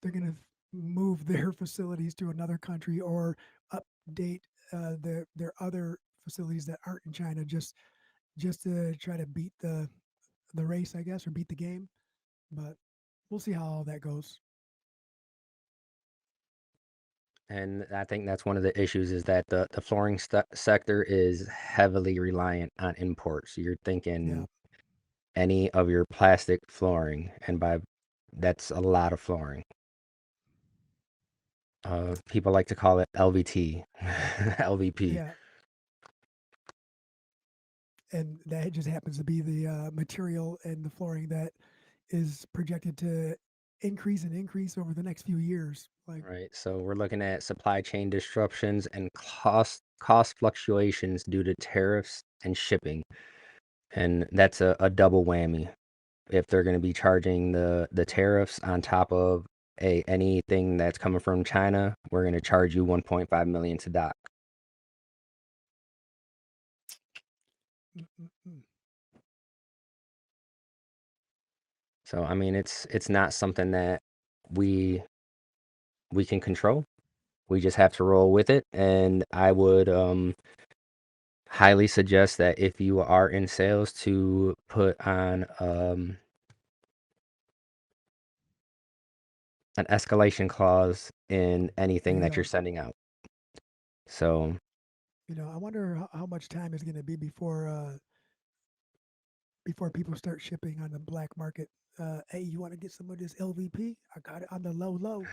[SPEAKER 2] to move their facilities to another country or update their other facilities that aren't in China just to try to beat the race, I guess, or beat the game. But we'll see how all that goes.
[SPEAKER 1] And I think that's one of the issues is that the flooring sector is heavily reliant on imports. You're
[SPEAKER 2] Yeah,
[SPEAKER 1] thinking any of your plastic flooring, and by that's a lot of flooring. People like to call it LVT, LVP.
[SPEAKER 2] yeah, and that just happens to be the material and the flooring that is projected to increase and increase over the next few years. Like,
[SPEAKER 1] Right. So we're looking at supply chain disruptions and cost fluctuations due to tariffs and shipping. And that's a double whammy. If they're going to be charging the tariffs on top of anything that's coming from China, we're going to charge you 1.5 million to dock.
[SPEAKER 2] mm, mm, mm.
[SPEAKER 1] So I mean it's not something that we we can control. We just have to roll with it. And I would highly suggest that if you are in sales to put on an escalation clause in
[SPEAKER 2] There
[SPEAKER 1] anything
[SPEAKER 2] you
[SPEAKER 1] that you're
[SPEAKER 2] go.
[SPEAKER 1] sending out. So
[SPEAKER 2] I wonder how much time is going to be before people start shipping on the black market. Hey, you want to get some of this LVP? I got it on the low low.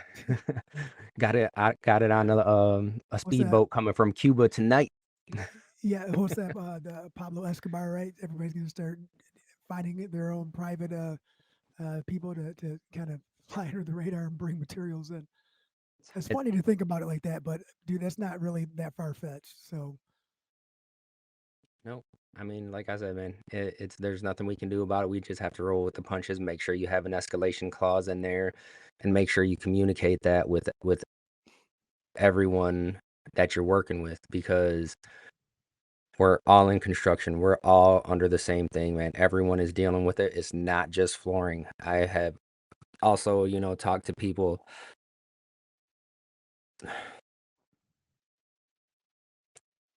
[SPEAKER 1] I got it on a
[SPEAKER 2] What's that?
[SPEAKER 1] speedboat coming from Cuba tonight.
[SPEAKER 2] Yeah, what's that? The Pablo Escobar, right? Everybody's going to start finding their own private people to kind of fly under the radar and bring materials in. It's
[SPEAKER 1] It,
[SPEAKER 2] funny to think about it like that, but dude, that's not really that far fetched. So
[SPEAKER 1] no, I mean, like I said, man, it's there's nothing we can do about it. We just have to roll with the punches. Make sure you have an escalation clause in there, and make sure you communicate that with everyone that you're working with because we're all in construction. We're all under the same thing, man. Everyone is dealing with it. It's not just flooring. I have also, talked to people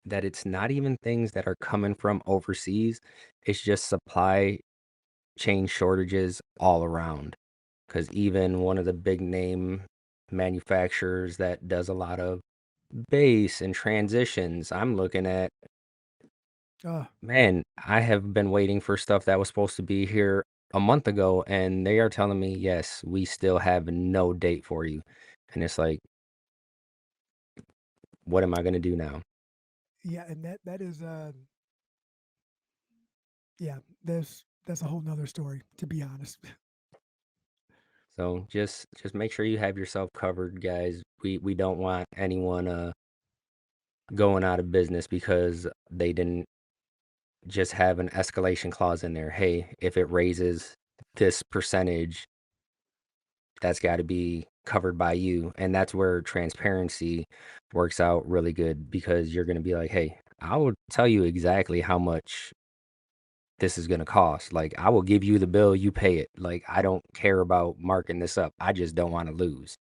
[SPEAKER 1] that it's not even things that are coming from overseas. It's just supply chain shortages all around. Because even one of the big name manufacturers that does a lot of bass and transitions, I'm looking at,
[SPEAKER 2] uh,
[SPEAKER 1] man, I have been waiting for stuff that was supposed to be here a month ago, and they are telling me, yes, we still have no date for you. And it's like, what am I going to do now?
[SPEAKER 2] yeah, and that is yeah, that's a whole nother story, to be honest.
[SPEAKER 1] So just make sure you have yourself covered, guys. We don't want anyone going out of business because they didn't just have an escalation clause in there. Hey, if it raises this percentage, that's got to be covered by you. And that's where transparency works out really good because you're going to be like, hey, I will tell you exactly how much this is going to cost. Like, I will give you the bill, you pay it. Like, I don't care about marking this up. I just don't want to lose.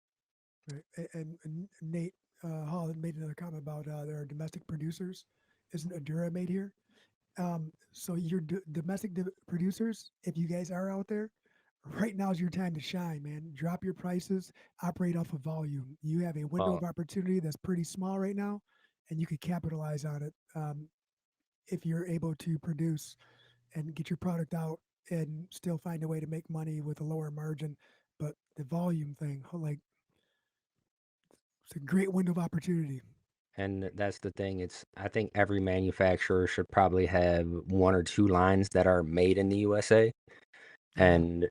[SPEAKER 2] Right. And Nate Holland made another comment about there are domestic producers. Isn't Adura made here? So your domestic producers, if you guys are out there, right now is your time to shine, man. Drop your prices, operate off of volume. You have a window
[SPEAKER 1] Well,
[SPEAKER 2] of opportunity that's pretty small right now, and you could capitalize on it if you're able to produce and get your product out and still find a way to make money with a lower margin. But the volume thing, like, it's a great window of opportunity.
[SPEAKER 1] and that's the thing. I think every manufacturer should probably have one or two lines that are made in the USA.
[SPEAKER 2] Yeah.
[SPEAKER 1] And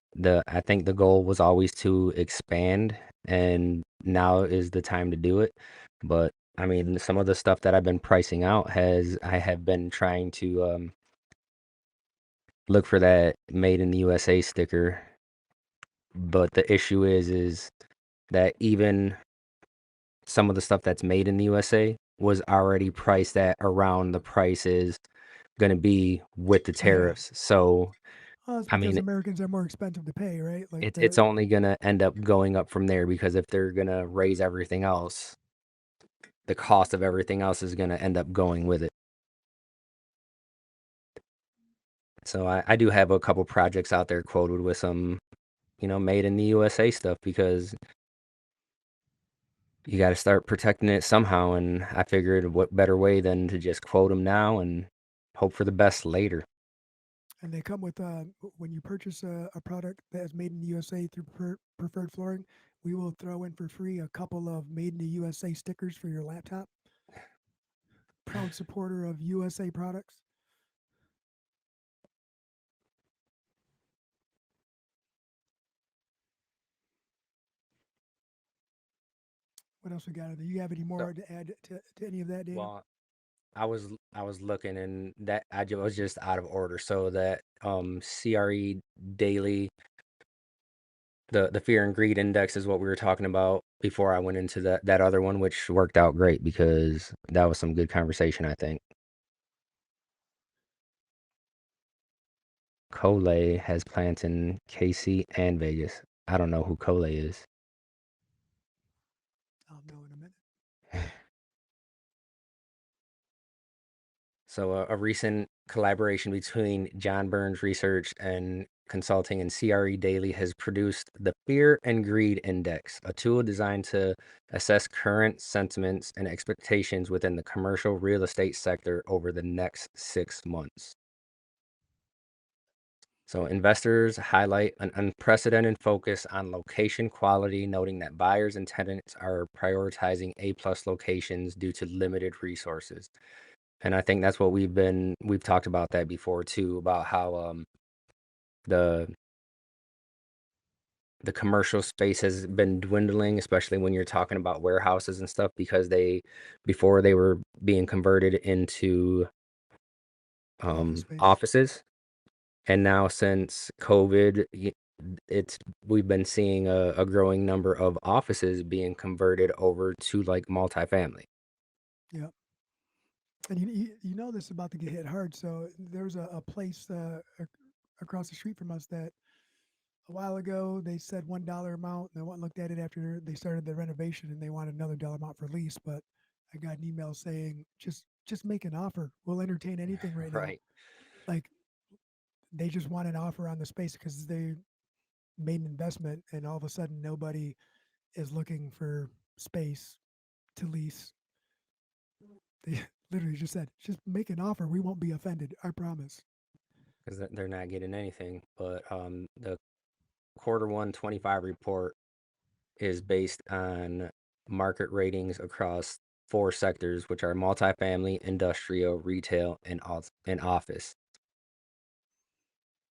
[SPEAKER 1] I think the goal was always to expand, and now is the time to do it. But I mean, some of the stuff that I've been pricing out I have been trying to look for that made in the USA sticker. But the issue is that even some of the stuff that's made in the USA was already priced at around the prices going to be with the
[SPEAKER 2] Yeah.
[SPEAKER 1] tariffs. So,
[SPEAKER 2] Well, it's
[SPEAKER 1] I
[SPEAKER 2] because
[SPEAKER 1] mean,
[SPEAKER 2] Americans are more expensive to pay, right? Like
[SPEAKER 1] it's only going to end up going up from there because if they're going to raise everything else, the cost of everything else is going to end up going with it. So I do have a couple projects out there quoted with some, made in the USA stuff because you got to start protecting it somehow. And I figured what better way than to just quote them now and hope for the best later.
[SPEAKER 2] and they come with when you purchase a product that is made in the USA through preferred flooring, we will throw in for free a couple of made in the USA stickers for your laptop. Proud supporter of USA products. What else we got? Do you have any
[SPEAKER 1] So,
[SPEAKER 2] more to add to any of that, Daniel?
[SPEAKER 1] well, I was looking and that was just out of order. So that CRE daily, the fear and greed index is what we were talking about before I went into that other one, which worked out great because that was some good conversation, I think. Coley has plants in KC and Vegas. I don't know who Coley is.
[SPEAKER 2] I'll know in a minute.
[SPEAKER 1] So a recent collaboration between John Burns Research and Consulting and CRE Daily has produced the Fear and Greed Index, a tool designed to assess current sentiments and expectations within the commercial real estate sector over the next 6 months. So investors highlight an unprecedented focus on location quality, noting that buyers and tenants are prioritizing A-plus locations due to limited resources. And I think that's what we've talked about that before too, about how the the commercial space has been dwindling, especially when you're talking about warehouses and stuff, because before they were being converted into
[SPEAKER 2] Office space.
[SPEAKER 1] offices. And now since COVID, it's we've been seeing a growing number of offices being converted over to like multifamily.
[SPEAKER 2] Yeah. And you know this is about to get hit hard. So there's a place across the street from us that a while ago they said $1 amount, and I went and looked at it after they started the renovation, and they wanted another dollar amount for lease. But I got an email saying just make an offer. We'll entertain anything right now.
[SPEAKER 1] Right.
[SPEAKER 2] Like they just want an offer on the space because they made an investment, and all of a sudden nobody is looking for space to lease. They literally just said, just make an offer. We won't be offended. I promise.
[SPEAKER 1] Because they're not getting anything. But the quarter 1 25 report is based on market ratings across four sectors, which are multifamily, industrial, retail, and office,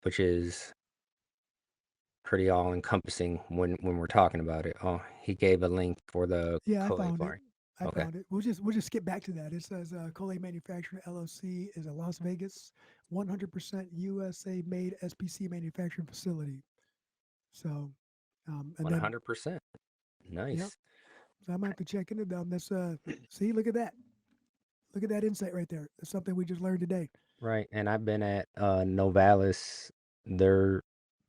[SPEAKER 1] which is pretty all encompassing when we're talking about it. Oh, he gave a link for the
[SPEAKER 2] Yeah, I
[SPEAKER 1] Collet
[SPEAKER 2] found it.
[SPEAKER 1] flooring.
[SPEAKER 2] I
[SPEAKER 1] Okay,
[SPEAKER 2] found it. We'll just skip back to that. It says Coley Manufacturing LLC is a Las Vegas 100% USA made SPC manufacturing facility. So, and then
[SPEAKER 1] 100%.
[SPEAKER 2] yeah,
[SPEAKER 1] Nice.
[SPEAKER 2] so I might have to check into them. That's see, look at that. Look at that insight right there. That's something we just learned today.
[SPEAKER 1] Right, and I've been at Novalis. They're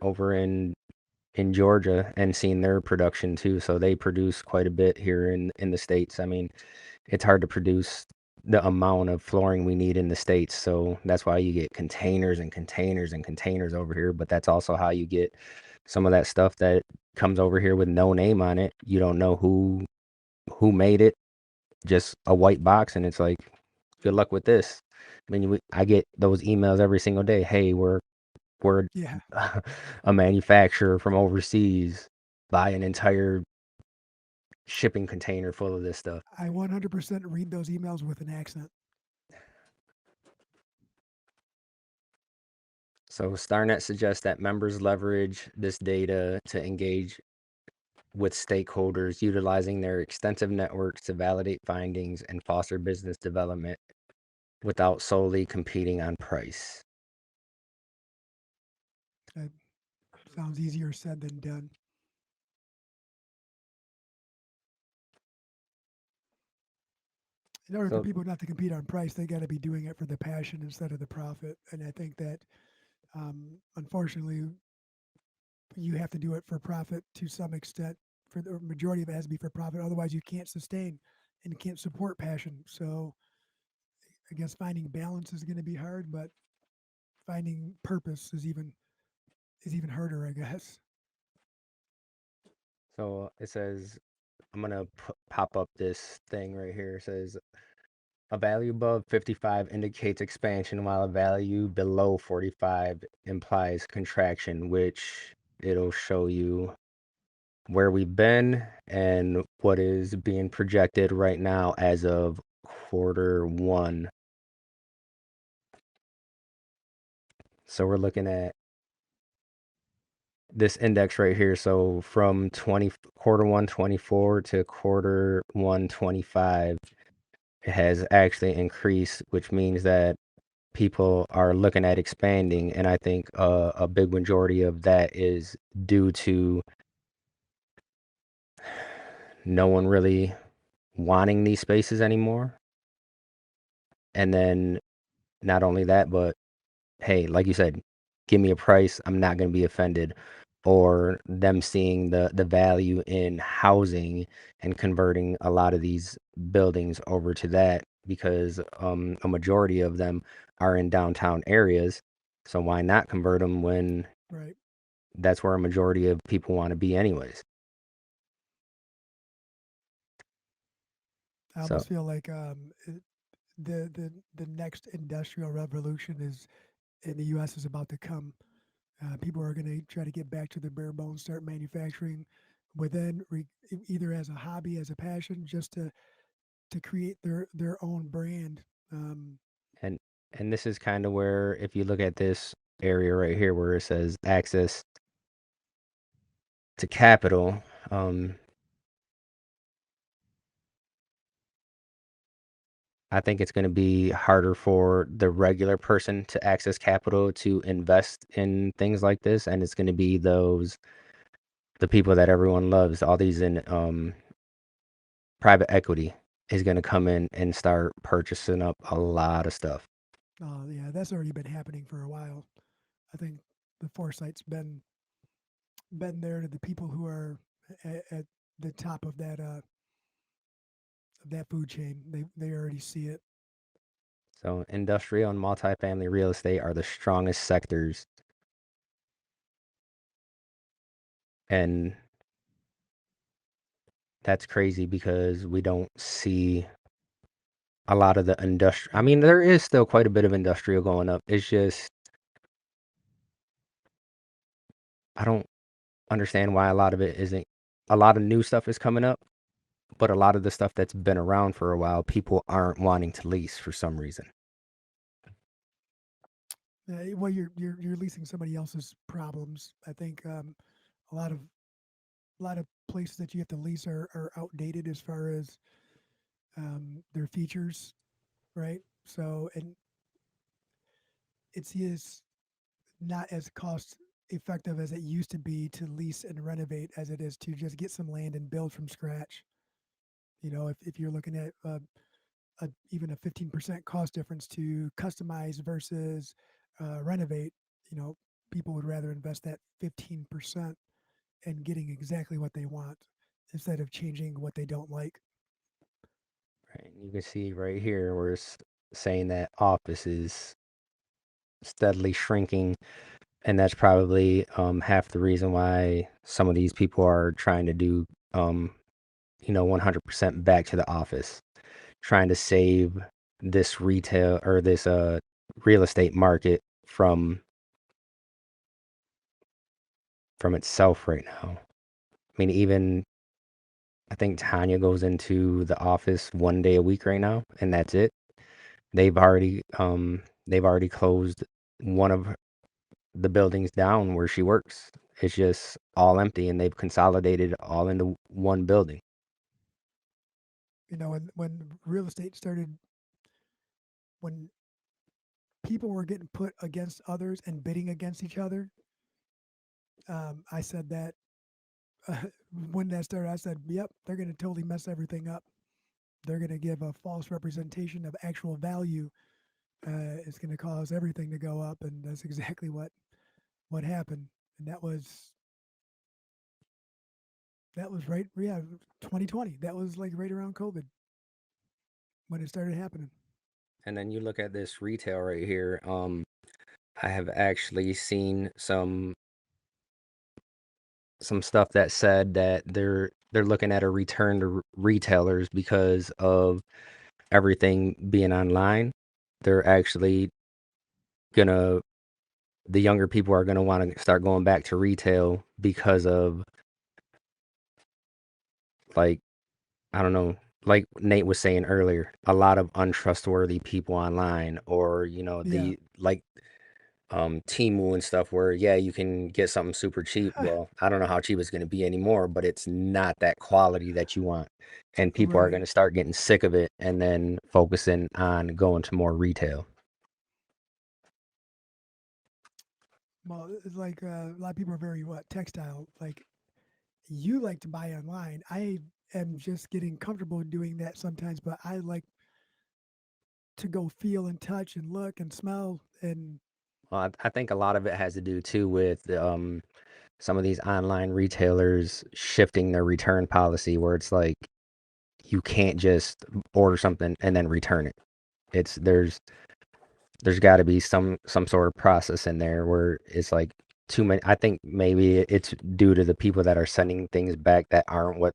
[SPEAKER 1] over in Georgia and seen their production too. So they produce quite a bit here in the States. I mean, it's hard to produce the amount of flooring we need in the States. So that's why you get containers and containers and containers over here. But that's also how you get some of that stuff that comes over here with no name on it. You don't know who made it, just a white box, and it's like, good luck with this. I mean, I get those emails every single day. Hey, we're
[SPEAKER 2] Yeah,
[SPEAKER 1] a manufacturer from overseas. Buy an entire shipping container full of this stuff.
[SPEAKER 2] I 100% read those emails with an accent.
[SPEAKER 1] So StarNet suggests that members leverage this data to engage with stakeholders, utilizing their extensive networks to validate findings and foster business development without solely competing on price.
[SPEAKER 2] That sounds easier said than done. in order for
[SPEAKER 1] So
[SPEAKER 2] people not to compete on price, they got to be doing it for the passion instead of the profit. And I think that, unfortunately, you have to do it for profit to some extent. For the majority of it has to be for profit. Otherwise, you can't sustain and can't support passion. So I guess finding balance is going to be hard, but finding purpose is even harder, I guess.
[SPEAKER 1] so it says I'm gonna pop up this thing right here. It says a value above 55 indicates expansion, while a value below 45 implies contraction, which it'll show you where we've been and what is being projected right now as of quarter 1. So we're looking at this index right here. So from quarter 1 24 to quarter 1 25, it has actually increased, which means that people are looking at expanding. And I think a big majority of that is due to no one really wanting these spaces anymore. And then not only that, but hey, like you said, give me a price, I'm not going to be offended. Or them seeing the value in housing and converting a lot of these buildings over to that because a majority of them are in downtown areas. So why not convert them when
[SPEAKER 2] Right.
[SPEAKER 1] that's where a majority of people want to be anyways?
[SPEAKER 2] I
[SPEAKER 1] So
[SPEAKER 2] almost feel like the next industrial revolution is in the U.S. is about to come. People are going to try to get back to the bare bones, start manufacturing within, either as a hobby, as a passion, just to create their own brand. Um,
[SPEAKER 1] and and this is kind of where if you look at this area right here where it says access to capital, I think it's going to be harder for the regular person to access capital to invest in things like this, and it's going to be the people that everyone loves, all these in private equity is going to come in and start purchasing up a lot of stuff.
[SPEAKER 2] yeah, that's already been happening for a while. I think the foresight's been there to the people who are at the top of that food chain. They already see it.
[SPEAKER 1] So industrial and multifamily real estate are the strongest sectors, and that's crazy because we don't see a lot of the industrial. I mean, there is still quite a bit of industrial going up. It's just I don't understand why a lot of it isn't. A lot of new stuff is coming up, but a lot of the stuff that's been around for a while, people aren't wanting to lease for some reason.
[SPEAKER 2] Well, you're leasing somebody else's problems. I think a lot of a lot of places that you have to lease are outdated as far as their features, right? So, and it's not as cost effective as it used to be to lease and renovate as it is to just get some land and build from scratch. You know, if you're looking at even a 15% cost difference to customize versus renovate, you know, people would rather invest that 15% in getting exactly what they want instead of changing what they don't like.
[SPEAKER 1] Right? You can see right here where it's saying that office is steadily shrinking, and that's probably half the reason why some of these people are trying to do, 100% back to the office, trying to save this retail or this real estate market from itself right now. I mean, even I think Tanya goes into the office 1 day a week right now, and that's it. They've already closed one of the buildings down where she works. It's just all empty, and they've consolidated all into one building.
[SPEAKER 2] You know, when real estate started, when people were getting put against others and bidding against each other, I said that uh, when that started, I said, "Yep, they're going to totally mess everything up." They're going to give a false representation of actual value. It's going to cause everything to go up, and that's exactly what happened. And that was right, yeah, 2020. That was like right around COVID when it started happening.
[SPEAKER 1] And then you look at this retail right here. I have actually seen some stuff that said that they're looking at a return to retailers because of everything being online. They're actually gonna the younger people are gonna want to start going back to retail because of, like, I don't know, like Nate was saying earlier, a lot of untrustworthy people online, or
[SPEAKER 2] Yeah.
[SPEAKER 1] the like Temu and stuff, where yeah, you can get something super cheap. Well, I don't know how cheap it's going to be anymore, but it's not that quality that you want. And people are going
[SPEAKER 2] Right.
[SPEAKER 1] to start getting sick of it and then focusing on going to more retail.
[SPEAKER 2] Well, it's like a lot of people are very what textile. Like you like to buy online. I am just getting comfortable doing that sometimes, but I like to go feel and touch and look and smell and
[SPEAKER 1] Well, I think a lot of it has to do too with some of these online retailers shifting their return policy, where it's like you can't just order something and then return it. It's there's got to be some sort of process in there where it's like too many. I think maybe it's due to the people that are sending things back that aren't what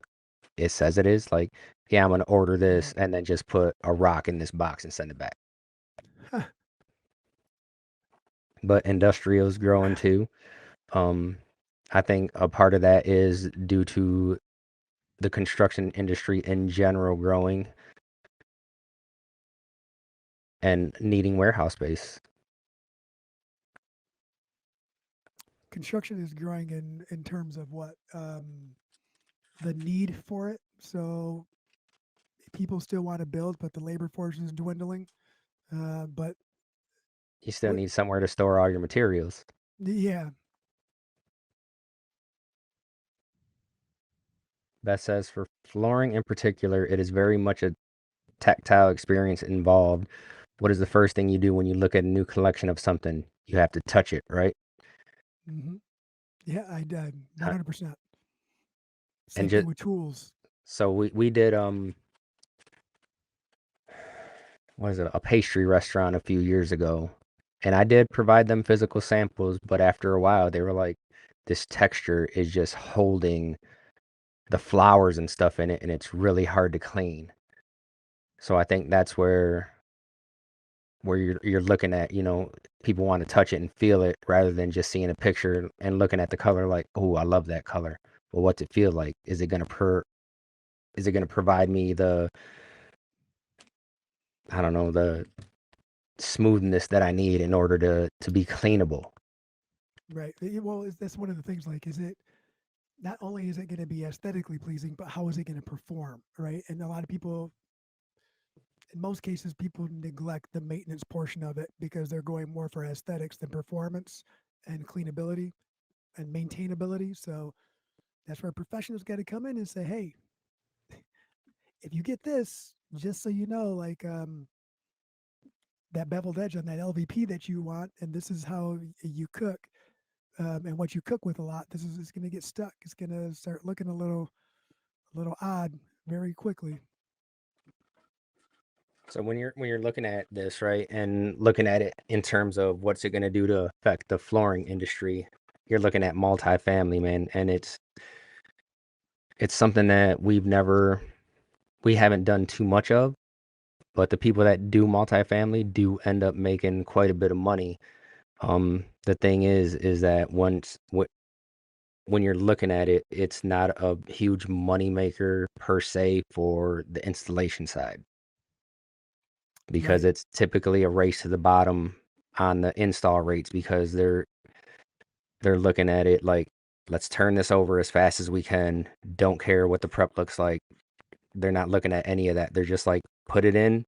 [SPEAKER 1] it says it is. Like, yeah, I'm gonna order
[SPEAKER 2] yeah.
[SPEAKER 1] this and then just put a rock in this box and send it back. But industrial's growing too. Um, I think a part of that is due to the construction industry in general growing and needing warehouse space.
[SPEAKER 2] Construction is growing in terms of what the need for it. So people still want to build, but the labor force is dwindling. But
[SPEAKER 1] You still
[SPEAKER 2] what?
[SPEAKER 1] need somewhere to store all your materials.
[SPEAKER 2] Yeah,
[SPEAKER 1] That says for flooring in particular, it is very much a tactile experience involved. What is the first thing you do when you look at a new collection of something? You have to touch it, right?
[SPEAKER 2] hmm yeah, I did
[SPEAKER 1] Uh,
[SPEAKER 2] 100%.
[SPEAKER 1] And
[SPEAKER 2] Same thing
[SPEAKER 1] just
[SPEAKER 2] with tools.
[SPEAKER 1] so we did what is it, a pastry restaurant a few years ago, and I did provide them physical samples, but after a while they were like, this texture is just holding the flowers and stuff in it, and it's really hard to clean. So I think that's where you're looking at, people want to touch it and feel it rather than just seeing a picture and looking at the color like, oh, I love that color. Well, what's it feel like? Is it gonna provide me the, I don't know, the smoothness that I need in order to be cleanable?
[SPEAKER 2] Right. Well, that's one of the things. Like, is it not only is it going to be aesthetically pleasing, but how is it going to perform? Right. And a lot of people, in most cases, people neglect the maintenance portion of it because they're going more for aesthetics than performance and cleanability and maintainability. So that's where professionals got to come in and say, hey, if you get this, just so you know, like that beveled edge on that LVP that you want, and this is how you cook, and what you cook with a lot, this is going to get stuck. It's going to start looking a little odd very quickly.
[SPEAKER 1] So when you're looking at this, right, and looking at it in terms of what's it going to do to affect the flooring industry, you're looking at multifamily, man, and it's something that we haven't done too much of, but the people that do multifamily do end up making quite a bit of money. The thing is that when you're looking at it, it's not a huge money maker per se for the installation side, because
[SPEAKER 2] Right.
[SPEAKER 1] it's typically a race to the bottom on the install rates, because they're looking at it like, let's turn this over as fast as we can. Don't care what the prep looks like. They're not looking at any of that. They're just like, put it in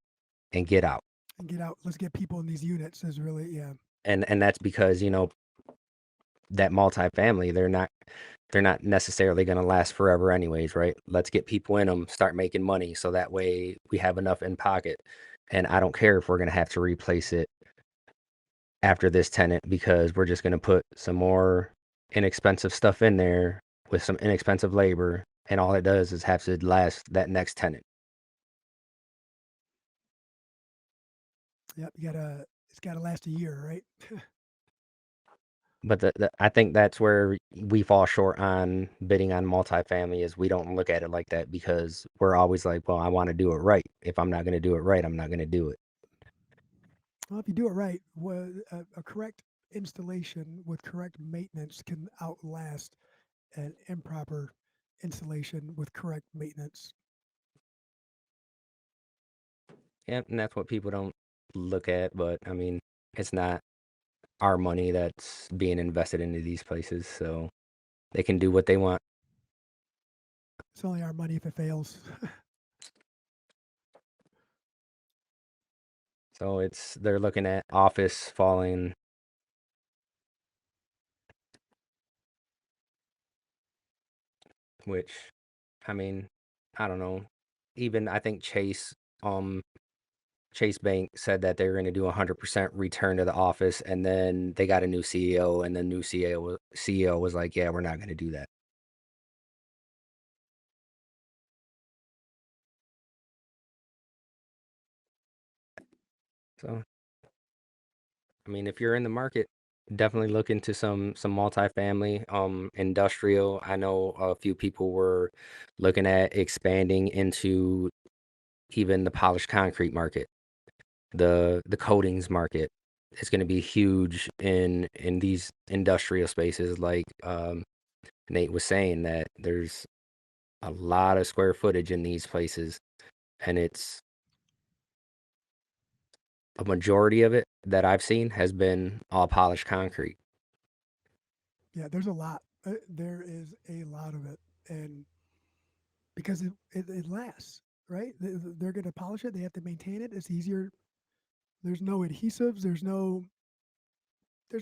[SPEAKER 1] and get out.
[SPEAKER 2] And get out. Let's get people in these units is really, yeah.
[SPEAKER 1] And that's because, that multifamily, they're not. they're not necessarily going to last forever anyways, right? Let's get people in them, start making money so that way we have enough in pocket. And I don't care if we're going to have to replace it after this tenant because we're just going to put some more inexpensive stuff in there with some inexpensive labor. And all it does is have to last that next tenant.
[SPEAKER 2] Yep, it's gotta last a year, right?
[SPEAKER 1] But I think that's where we fall short on bidding on multifamily is we don't look at it like that because we're always like, well, I want to do it right. If I'm not going to do it right, I'm not going to do it.
[SPEAKER 2] Well, if you do it right, a correct installation with correct maintenance can outlast an improper installation with correct maintenance.
[SPEAKER 1] Yep, and that's what people don't look at. But I mean, it's not our money that's being invested into these places, so they can do what they want.
[SPEAKER 2] It's only our money if it fails.
[SPEAKER 1] So they're looking at office falling, which I mean, I don't know. Even I think um Chase Bank said that they were going to do 100% return to the office, and then they got a new CEO, and the new CEO was like, "Yeah, we're not going to do that." So, I mean, if you're in the market, definitely look into some multifamily, industrial. I know a few people were looking at expanding into even the polished concrete market, the coatings market. It's going to be huge in these industrial spaces, like Nate was saying that there's a lot of square footage in these places, and it's a majority of it that I've seen has been all polished concrete
[SPEAKER 2] Yeah, there's a lot. There is a lot of it, and because it lasts, right? They're going to polish it. They have to maintain it. It's easier. There's no adhesives. There's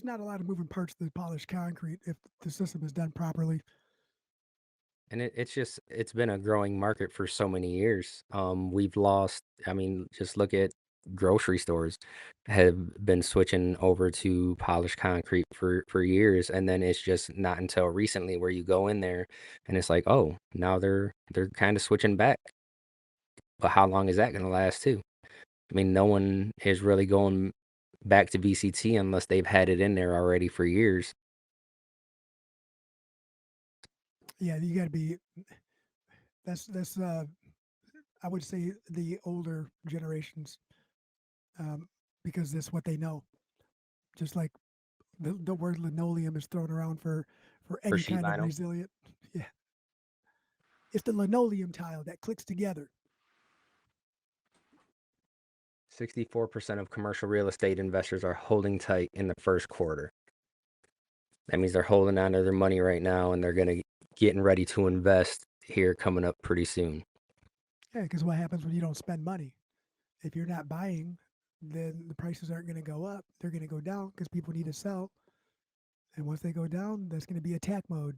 [SPEAKER 2] not a lot of moving parts to the polished concrete if the system is done properly.
[SPEAKER 1] and it's been a growing market for so many years. We've lost, I mean, just look at grocery stores have been switching over to polished concrete for years, and then it's just not until recently where you go in there and it's like, oh, now they're kind of switching back. But how long is that going to last too? I mean, no one is really going back to VCT unless they've had it in there already for years.
[SPEAKER 2] Yeah, you got to be. That's I would say the older generations, um, because that's what they know. Just like the word linoleum is thrown around for
[SPEAKER 1] For
[SPEAKER 2] any
[SPEAKER 1] sheet
[SPEAKER 2] kind of
[SPEAKER 1] vinyl,
[SPEAKER 2] resilient. Yeah, it's the linoleum tile that clicks together.
[SPEAKER 1] 64% of commercial real estate investors are holding tight in the first quarter. That means they're holding on to their money right now and they're going to getting ready to invest here coming up pretty soon.
[SPEAKER 2] Yeah, because what happens when you don't spend money? If you're not buying, then the prices aren't going to go up. They're going to go down because people need to sell. And once they go down, that's going to be attack mode.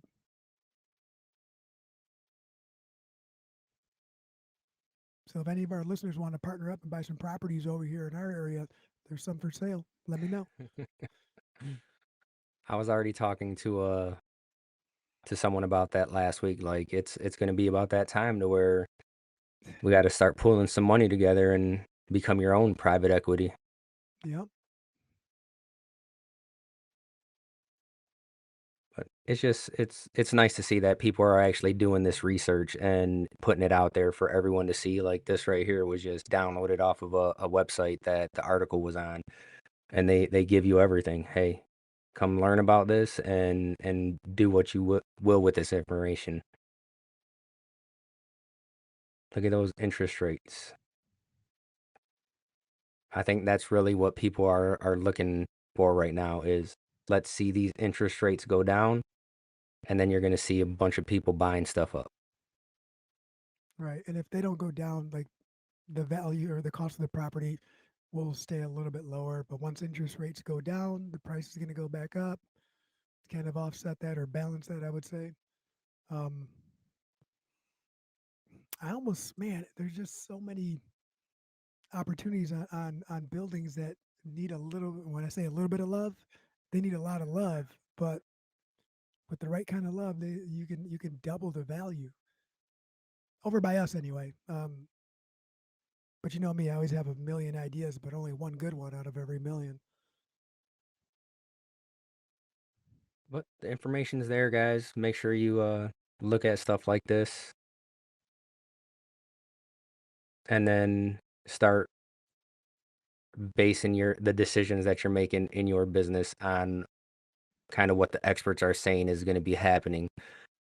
[SPEAKER 2] So if any of our listeners want to partner up and buy some properties over here in our area, there's some for sale. Let me know.
[SPEAKER 1] I was already talking to someone about that last week. Like it's going to be about that time to where we got to start pulling some money together and become your own private equity.
[SPEAKER 2] Yep.
[SPEAKER 1] But it's nice to see that people are actually doing this research and putting it out there for everyone to see. Like this right here was just downloaded off of a website that the article was on, and they give you everything. Hey, come learn about this and do what you will with this information. Look at those interest rates. I think that's really what people are looking for right now is let's see these interest rates go down, and then you're going to see a bunch of people buying stuff up
[SPEAKER 2] Right. And if they don't go down, like the value or the cost of the property will stay a little bit lower. But once interest rates go down, the price is going to go back up, kind of offset that or balance that, I would say. Um, I almost, man, there's just so many opportunities on buildings that need a little. When I say a little bit of love, they need a lot of love, but with the right kind of love, you can double the value over by us anyway. But you know me, I always have a million ideas, but only one good one out of every million.
[SPEAKER 1] But the information's there, guys. Make sure you look at stuff like this and then start basing the decisions that you're making in your business on kind of what the experts are saying is going to be happening.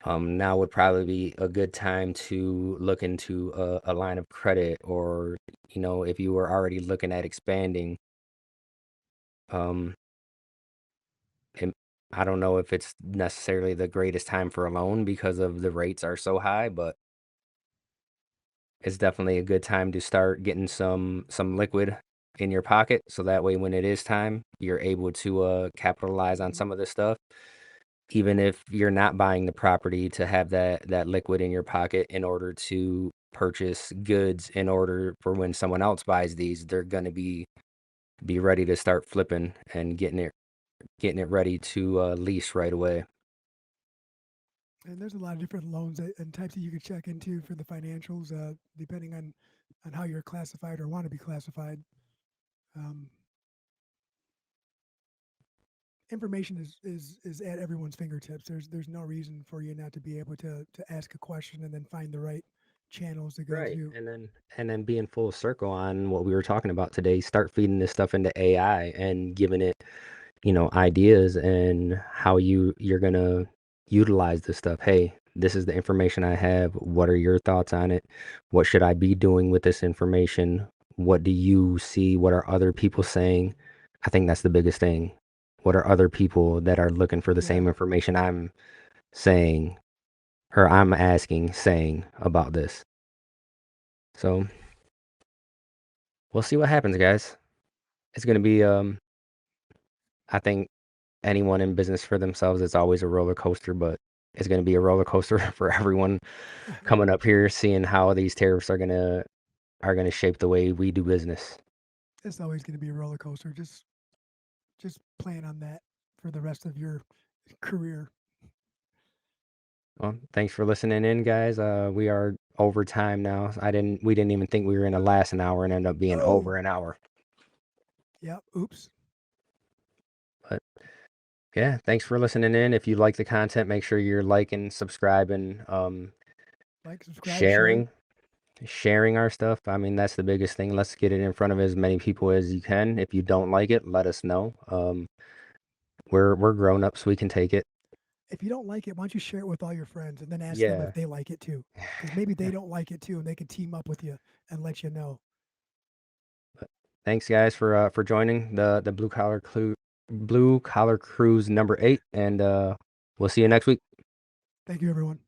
[SPEAKER 1] Now would probably be a good time to look into a line of credit, or if you were already looking at expanding. Um, it, I don't know if it's necessarily the greatest time for a loan because of the rates are so high, but it's definitely a good time to start getting some liquid in your pocket, so that way when it is time, you're able to capitalize on
[SPEAKER 2] Mhm.
[SPEAKER 1] some of this stuff. Even if you're not buying the property, to have that liquid in your pocket in order to purchase goods, in order for when someone else buys these, they're going to be ready to start flipping and getting it ready to lease right away.
[SPEAKER 2] And there's a lot of different loans and types that you could check into for the financials, depending on how you're classified or want to be classified. Um, Information is at everyone's fingertips. There's no reason for you not to be able to ask a question and then find the right channels to go
[SPEAKER 1] Right.
[SPEAKER 2] to.
[SPEAKER 1] And then being full circle on what we were talking about today, start feeding this stuff into AI and giving it, ideas and how you're gonna utilize this stuff. Hey, this is the information I have. What are your thoughts on it? What should I be doing with this information? What do you see? What are other people saying? I think that's the biggest thing. What are other people that are looking for the
[SPEAKER 2] Yeah,
[SPEAKER 1] same information I'm saying, or I'm asking, saying about this? So we'll see what happens, guys. It's gonna be I think anyone in business for themselves, it's always a roller coaster, but it's going to be a roller coaster for everyone coming up here, seeing how these tariffs are gonna shape the way we do business.
[SPEAKER 2] it's always going to be a roller coaster. Just plan on that for the rest of your career.
[SPEAKER 1] Well, thanks for listening in, guys. We are over time now. We didn't even think we were gonna last an hour and end up being
[SPEAKER 2] Oh,
[SPEAKER 1] over an hour.
[SPEAKER 2] yeah. Oops.
[SPEAKER 1] But yeah, thanks for listening in. If you like the content, make sure you're liking, subscribing,
[SPEAKER 2] Like, subscribe, share.
[SPEAKER 1] sharing. Sharing our stuff. I mean, that's the biggest thing. Let's get it in front of as many people as you can. If you don't like it, let us know. We're grown ups. We can take it.
[SPEAKER 2] If you don't like it, why don't you share it with all your friends and then ask them if
[SPEAKER 1] Yeah.
[SPEAKER 2] they like it too? Because maybe they don't like it too, and they can team up with you and let you know.
[SPEAKER 1] But thanks, guys, for joining the Blue Collar Cruise number 8, and we'll see you next week.
[SPEAKER 2] Thank you, everyone.